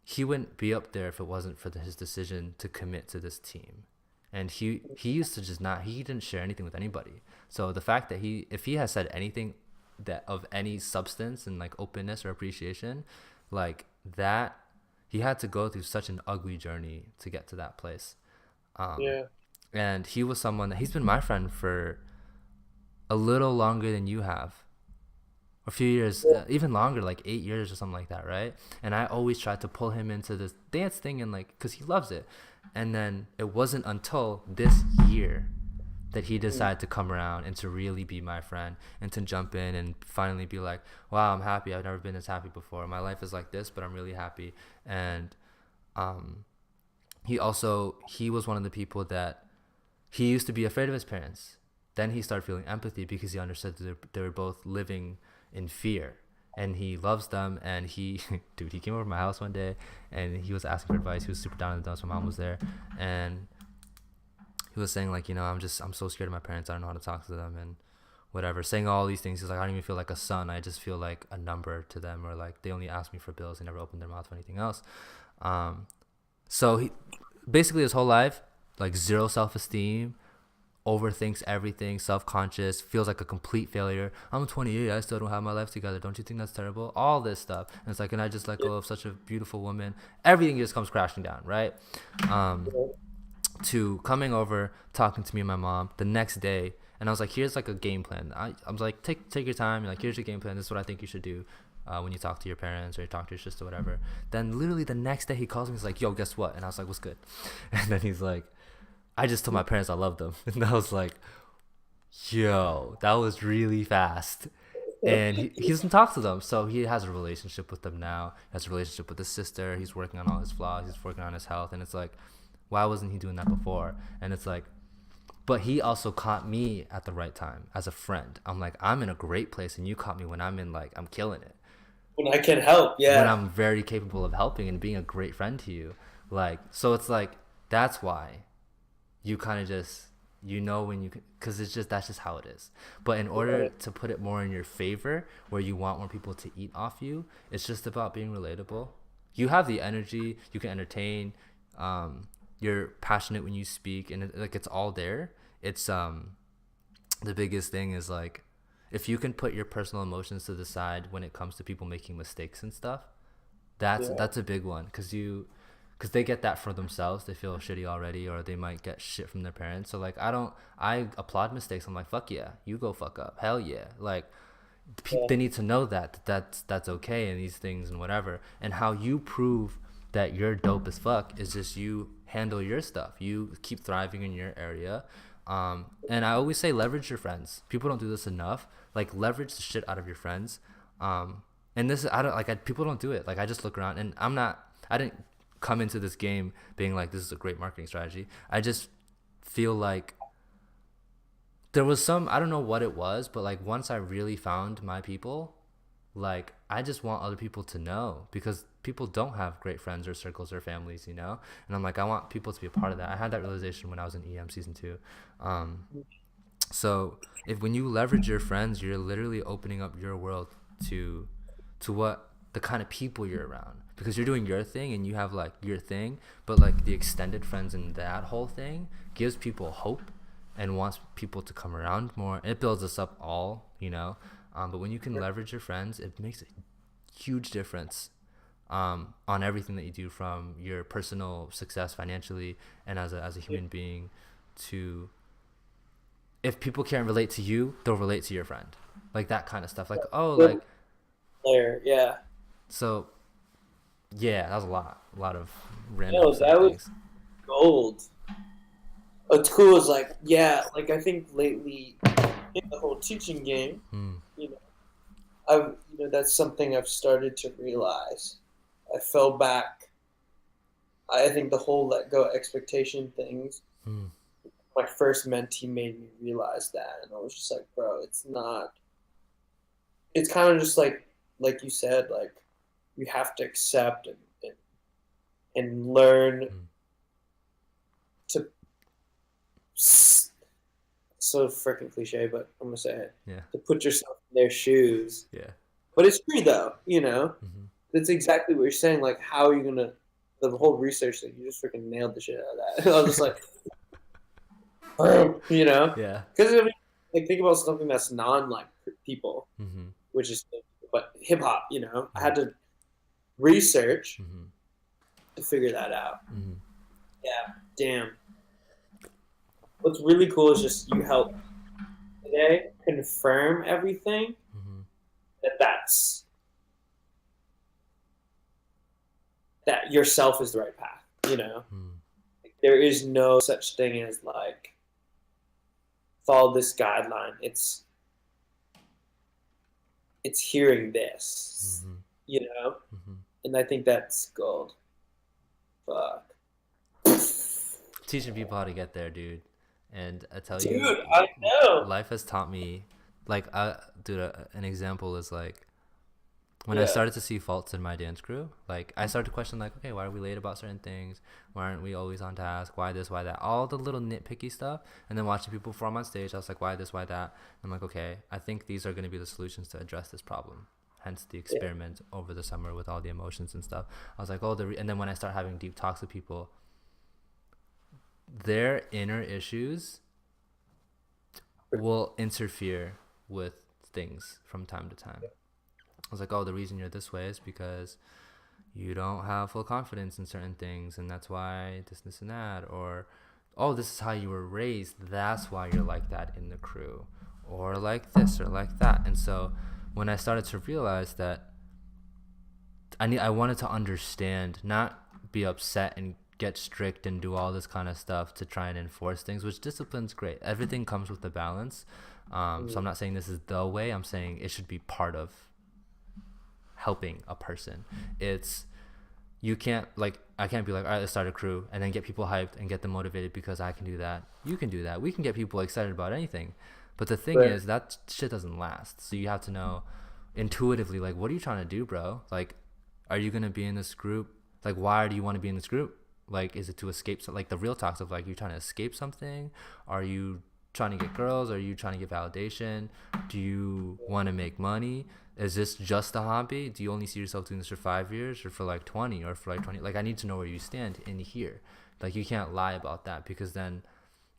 he wouldn't be up there if it wasn't for his decision to commit to this team. And he used to just not, he didn't share anything with anybody. So the fact that if he has said anything that of any substance and like openness or appreciation, like that, he had to go through such an ugly journey to get to that place. um yeah, and he was someone that he's been my friend for a little longer than you have, a few years, yeah, even longer, like 8 years or something like that, right? And I always tried to pull him into this dance thing, and like, because he loves it. And then it wasn't until this year that he decided to come around and to really be my friend and to jump in and finally be like, wow, I'm happy. I've never been this happy before. My life is like this, but I'm really happy. And um, he was one of the people that he used to be afraid of his parents. Then he started feeling empathy because he understood that they were both living in fear, and he loves them. And he dude, he came over to my house one day and he was asking for advice. He was super down in the dumps. My mom was there, and he was saying like, I'm so scared of my parents. I don't know how to talk to them and whatever, saying all these things. He's like, I don't even feel like a son. I just feel like a number to them, or like they only ask me for bills. They never open their mouth for anything else. So he basically his whole life, like, zero self-esteem, overthinks everything, self-conscious, feels like a complete failure. I'm 28, I still don't have my life together. Don't you think that's terrible? All this stuff. And it's like, and I just let yeah, go of such a beautiful woman. Everything just comes crashing down, right? To coming over, talking to me and my mom the next day, and I was like, here's like a game plan. I was like, take your time. Like, here's your game plan. This is what I think you should do when you talk to your parents or you talk to your sister, whatever. Then literally the next day he calls me. He's like, yo, guess what? And I was like, what's good? And then he's like, I just told my parents I love them. And I was like, yo, that was really fast. And he doesn't talk to them. So he has a relationship with them now. He has a relationship with his sister. He's working on all his flaws. He's working on his health. And it's like, why wasn't he doing that before? And it's like, but he also caught me at the right time as a friend. I'm like, I'm in a great place, and you caught me when I'm in, like, I'm killing it. when I can help, When yeah, I'm very capable of helping and being a great friend to you. Like, so it's like, that's why you kind of just, when you, because it's just, that's just how it is. But in order to put it more in your favor, where you want more people to eat off you, it's just about being relatable. You have the energy, you can entertain, you're passionate when you speak, and like, it's all there. It's the biggest thing is like, if you can put your personal emotions to the side when it comes to people making mistakes and stuff, yeah, that's a big one, because they get that for themselves. They feel shitty already, or they might get shit from their parents. So like, I applaud mistakes. I'm like, fuck yeah, you go fuck up, hell yeah. Like, yeah, they need to know that's okay, and these things and whatever. And how you prove that you're dope as fuck is just you handle your stuff. You keep thriving in your area. And I always say, leverage your friends. People don't do this enough. Like, leverage the shit out of your friends. And this, I don't like, people don't do it. Like, I just look around, and I didn't come into this game being like, this is a great marketing strategy. I just feel like there was some, I don't know what it was, but like, once I really found my people, like, I just want other people to know, because people don't have great friends or circles or families, and I'm like, I want people to be a part of that. I had that realization when I was in EM season 2. So if when you leverage your friends, you're literally opening up your world to to what the kind of people you're around, because you're doing your thing and you have like your thing, but like the extended friends and that whole thing gives people hope and wants people to come around more. It builds us up all, you know. But when you can leverage your friends, it makes a huge difference on everything that you do, from your personal success financially and as a human being, to if people can't relate to you, they'll relate to your friend, like that kind of stuff. Like, oh, like There, yeah. So yeah, that was a lot of random No, that was things. gold. What's cool is like, yeah, like I think lately in the whole teaching game, you know, that's something I've started to realize. I fell back. I think the whole let go expectation things. My first mentee made me realize that, and I was just like, bro, it's not. It's kind of just like you said, like you have to accept and learn to. So freaking cliche, but I'm gonna say it. Yeah. To put yourself in their shoes. Yeah. But it's true though, you know. That's exactly what you're saying. Like, how are you gonna? The whole research thing, you just freaking nailed the shit out of that. I was just like, you know, Yeah. because I mean, like think about something that's non like people, which is but hip hop. You know, I had to research to figure that out. Yeah, damn. What's really cool is just you help today confirm everything that yourself is the right path. You know, like, there is no such thing as like follow this guideline. It's hearing this, you know, and I think that's gold. Fuck. Teaching people how to get there, dude. And I tell Dude, you, I know. life has taught me, like, an example is like, when I started to see faults in my dance crew, like, I started to question, like, okay, why are we late about certain things? Why aren't we always on task? Why this, why that? All the little nitpicky stuff. And then watching people perform on stage, I was like, why this, why that? I'm like, okay, I think these are going to be the solutions to address this problem. Hence the experiment over the summer with all the emotions and stuff. I was like, oh, and then when I start having deep talks with people, their inner issues will interfere with things from time to time. I was like, oh, the reason you're this way is because you don't have full confidence in certain things, and that's why this and that. Or, oh, this is how you were raised, that's why you're like that in the crew, or like this or like that. And so when I started to realize that I wanted to understand, not be upset and get strict and do all this kind of stuff to try and enforce things, which discipline's great. Everything comes with the balance. So I'm not saying this is the way. I'm saying it should be part of helping a person. It's, you can't, like, I can't be like, all right, let's start a crew and then get people hyped and get them motivated because I can do that. You can do that. We can get people excited about anything. But the thing is, that shit doesn't last. So you have to know intuitively, like, what are you trying to do, bro? Like, are you going to be in this group? Like, why do you want to be in this group? Like, is it to escape? Like, the real talks of, like, you trying to escape something? Are you trying to get girls? Are you trying to get validation? Do you want to make money? Is this just a hobby? Do you only see yourself doing this for 5 years or for like 20 or for like 20? Like, I need to know where you stand in here. Like, you can't lie about that, because then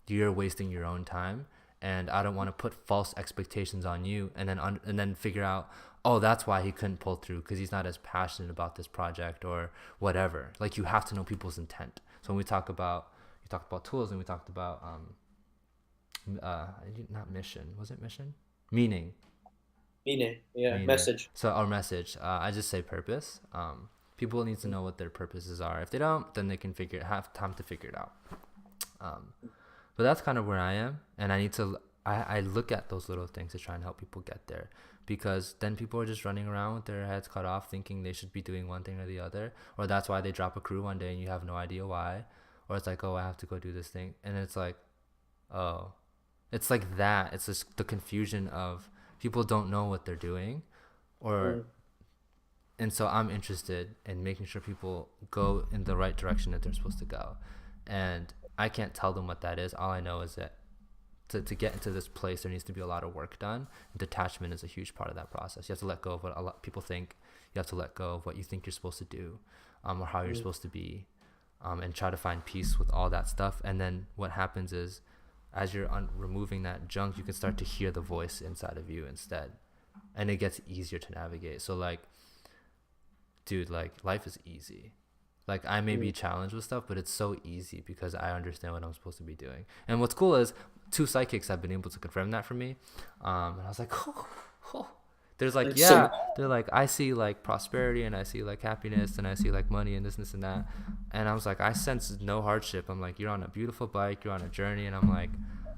you're wasting your own time. And I don't want to put false expectations on you and then figure out, oh, that's why he couldn't pull through, because he's not as passionate about this project or whatever. Like, you have to know people's intent. So when we talk about, you talked about tools, and we talked about not mission, was it mission? Meaning, message. So our message, I just say purpose. People need to know what their purposes are. If they don't, then they can have time to figure it out. But that's kind of where I am, and I look at those little things to try and help people get there, because then people are just running around with their heads cut off thinking they should be doing one thing or the other, or that's why they drop a crew one day and you have no idea why, or it's like, oh, I have to go do this thing, and it's like, oh, it's like that. It's just the confusion of people don't know what they're doing, and so I'm interested in making sure people go in the right direction that they're supposed to go, and I can't tell them what that is. All I know is that to get into this place, there needs to be a lot of work done. Detachment is a huge part of that process. You have to let go of what a lot of people think. you have to let go of what you think you're supposed to do, or how you're supposed to be, and try to find peace with all that stuff. And then what happens is, as you're removing that junk, you can start to hear the voice inside of you instead, and it gets easier to navigate. So like, dude, like life is easy. Like I may be challenged with stuff, but it's so easy because I understand what I'm supposed to be doing. And what's cool is 2 psychics have been able to confirm that for me. And I was like, there's like, they're like, I see like prosperity and I see like happiness and I see like money and this and that. And I was like, I sense no hardship. I'm like, you're on a beautiful bike, you're on a journey. And I'm like,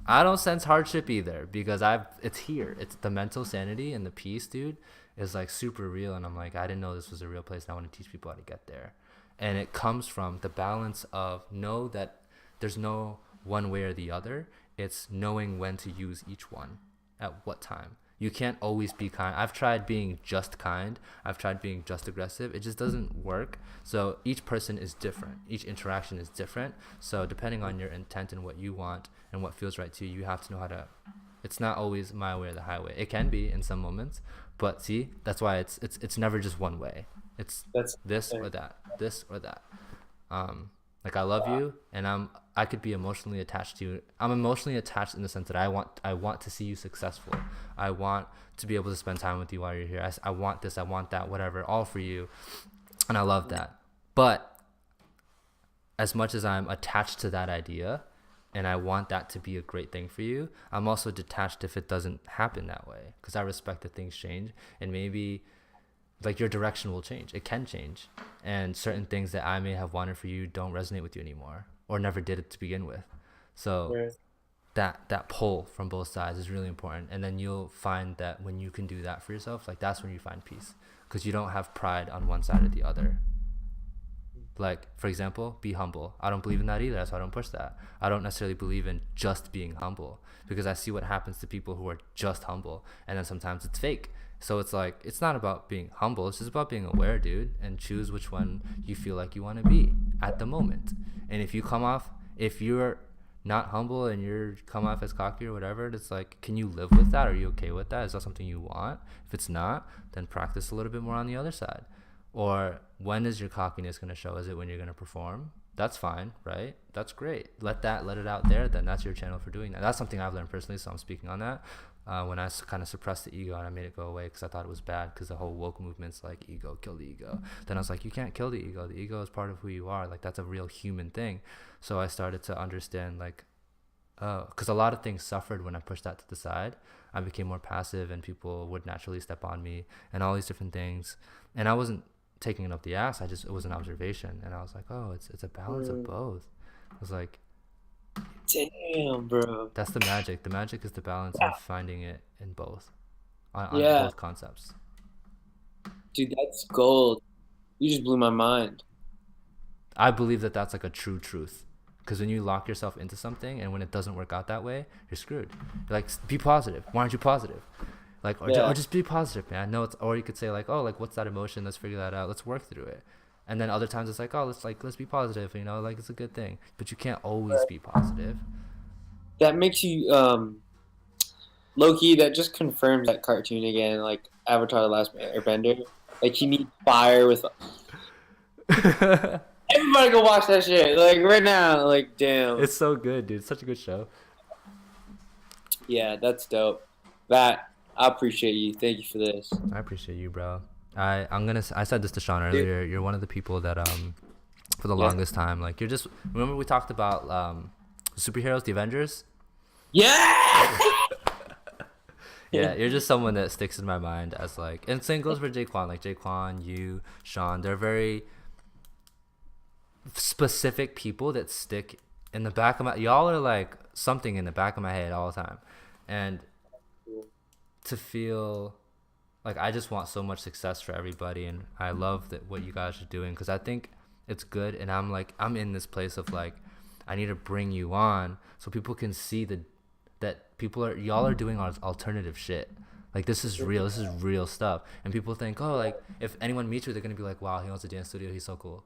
I don't sense hardship either because it's here. It's the mental sanity and the peace, dude, is like super real. And I'm like, I didn't know this was a real place and I want to teach people how to get there. And it comes from the balance of know that there's no one way or the other. It's knowing when to use each one at what time. You can't always be kind. I've tried being just kind. I've tried being just aggressive. It just doesn't work. So each person is different. Each interaction is different. So depending on your intent and what you want and what feels right to you, you have to know how to. It's not always my way or the highway. It can be in some moments, but see, that's why it's never just one way. That's this or that, this or that. Like I love you, and I could be emotionally attached to you. I'm emotionally attached in the sense that I want to see you successful. I want to be able to spend time with you while you're here. I want this, I want that, whatever, all for you, and I love that. But as much as I'm attached to that idea, and I want that to be a great thing for you, I'm also detached if it doesn't happen that way, because I respect that things change, and maybe like your direction will change. It can change, and certain things that I may have wanted for you don't resonate with you anymore, or never did it to begin with. So that pull from both sides is really important. And then you'll find that when you can do that for yourself, like that's when you find peace, because you don't have pride on one side or the other. Like, for example, be humble. I don't believe in that either. That's why I don't push that. I don't necessarily believe in just being humble, because I see what happens to people who are just humble, and then sometimes it's fake. So it's like, it's not about being humble. It's just about being aware, dude, and choose which one you feel like you want to be at the moment. And if you're not humble and you come off as cocky or whatever, it's like, can you live with that? Are you okay with that? Is that something you want? If it's not, then practice a little bit more on the other side. Or when is your cockiness going to show? Is it when you're going to perform? That's fine, right? That's great. Let it out there. Then that's your channel for doing that. That's something I've learned personally, so I'm speaking on that. When I kind of suppressed the ego and I made it go away because I thought it was bad, because the whole woke movement's like, ego, kill the ego. Then I was like, you can't kill the ego. The ego is part of who you are. Like, that's a real human thing. So I started to understand, like, because a lot of things suffered when I pushed that to the side. I became more passive and people would naturally step on me and all these different things. And I wasn't taking it up the ass. It was an observation. And I was like, oh, it's a balance of both. I was like, damn, bro. That's the magic. The magic is the balance of finding it in both, on both concepts. Dude, that's gold. You just blew my mind. I believe that that's like a true truth, because when you lock yourself into something and when it doesn't work out that way, you're screwed. You're like, be positive. Why aren't you positive? Like, or just be positive, man. No, or you could say like, oh, like, what's that emotion? Let's figure that out. Let's work through it. And then other times it's like, oh, let's be positive, you know, like it's a good thing. But you can't always be positive. That makes you low-key, that just confirms that cartoon again, like Avatar: The Last Airbender. Like, he needs fire with everybody go watch that shit. Like, right now, like, damn. It's so good, dude. It's such a good show. Yeah, that's dope. I appreciate you. Thank you for this. I appreciate you, bro. I said this to Sean earlier. You're one of the people that for the longest time, like, you're just, remember we talked about superheroes, the Avengers? Yeah. Yeah, you're just someone that sticks in my mind as like, and same goes for Jaquan. Like Jaquan, you, Sean, they're very specific people that stick in the back of my, y'all are like something in the back of my head all the time. And to feel like, I just want so much success for everybody, and I love that what you guys are doing, because I think it's good. And I'm in this place of like, I need to bring you on so people can see that y'all are doing alternative shit. Like, this is real stuff. And people think, oh, like, if anyone meets you, they're gonna be like, wow, he owns a dance studio, he's so cool,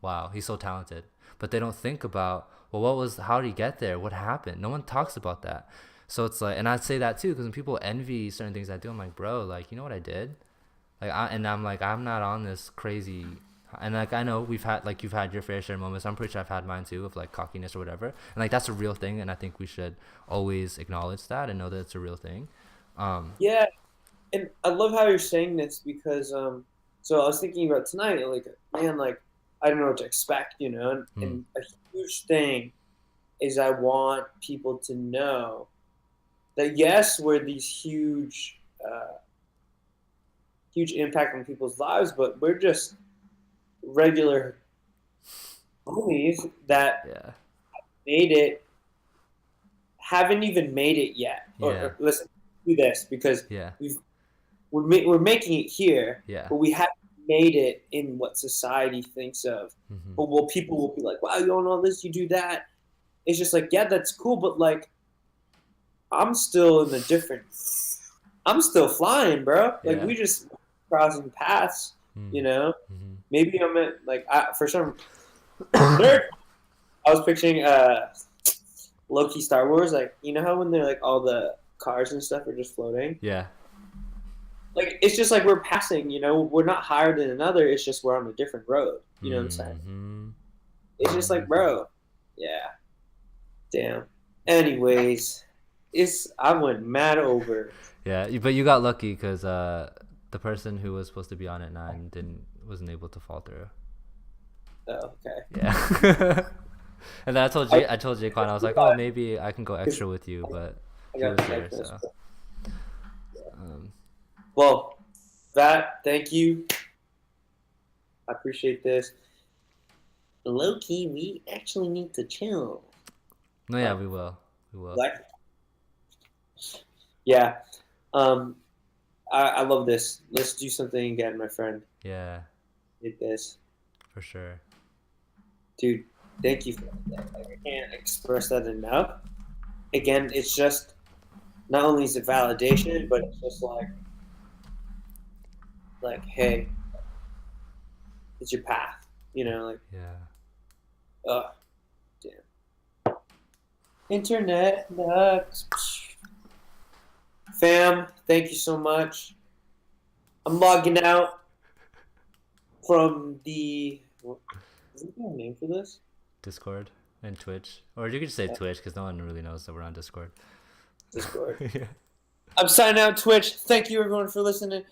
wow, he's so talented. But they don't think about, well, how did he get there, what happened? No one talks about that. So it's like, and I'd say that too, because when people envy certain things I do, I'm like, bro, like, you know what I did? I'm like, I'm not on this crazy. And like, I know you've had your fair share of moments. I'm pretty sure I've had mine too, of like cockiness or whatever. And like, that's a real thing. And I think we should always acknowledge that and know that it's a real thing. Yeah, and I love how you're saying this because so I was thinking about tonight, like man, like I don't know what to expect, you know, Hmm. and a huge thing is I want people to know that yes, we're these huge impact on people's lives, but we're just regular homies that Yeah. made it, haven't even made it yet. Yeah. Or listen, do this because Yeah. we're making it here, Yeah. but we haven't made it in what society thinks of. Hmm. But well, people will be like, "Wow, you own all this, you do that." It's just like, yeah, that's cool, but like, I'm still in a different. I'm still flying, bro. Like Yeah. we just crossing paths, you know. Mm-hmm. Maybe I'm at like for some nerd. I was picturing low key Star Wars, like you know how when they're like all the cars and stuff are just floating. Yeah. Like it's just like we're passing, you know, we're not higher than another. It's just we're on a different road. You know what I'm saying? Mm-hmm. It's just like, bro, yeah, damn. Anyways, I went mad over. Yeah, but you got lucky because the person who was supposed to be on at 9 wasn't able to fall through. Oh, okay. Yeah. And then I told Jaquan, I was like, oh, maybe I can go extra with you, but I he got was the there, typos. so. Um, Well, that thank you. I appreciate this. Low key, we actually need to chill. no, yeah, we will. We will. Like, yeah. Um, I love this. Let's do something again, my friend. Yeah, Did this, for sure. dude. Thank you for that. Like, I can't express that enough. Again, it's just not only is it validation, but it's just like, hey, it's your path. You know, like, Yeah. oh, damn. Internet nuts. Fam, thank you so much. I'm logging out from the. Is there a name for this? Discord and Twitch. Or you could just say Twitch because no one really knows that we're on Discord. Discord. Yeah. I'm signing out Twitch. Thank you everyone for listening.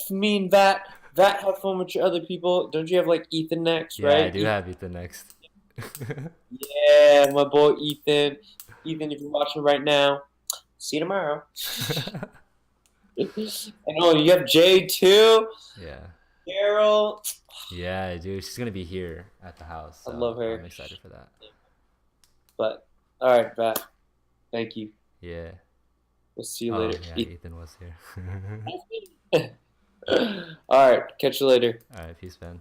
Me and Vat. Vat, have fun with your other people. Don't you have like Ethan next, Yeah, right? I do have Ethan next. Yeah, my boy Ethan. Ethan, if you're watching right now, see you tomorrow. And oh, you have Jade too. Yeah. Carol. Yeah, dude. She's going to be here at the house. So I love her. I'm excited for that. But all right, Vat. Thank you. Yeah. We'll see you later. Yeah, Ethan was here. All right, catch you later. All right, peace, man.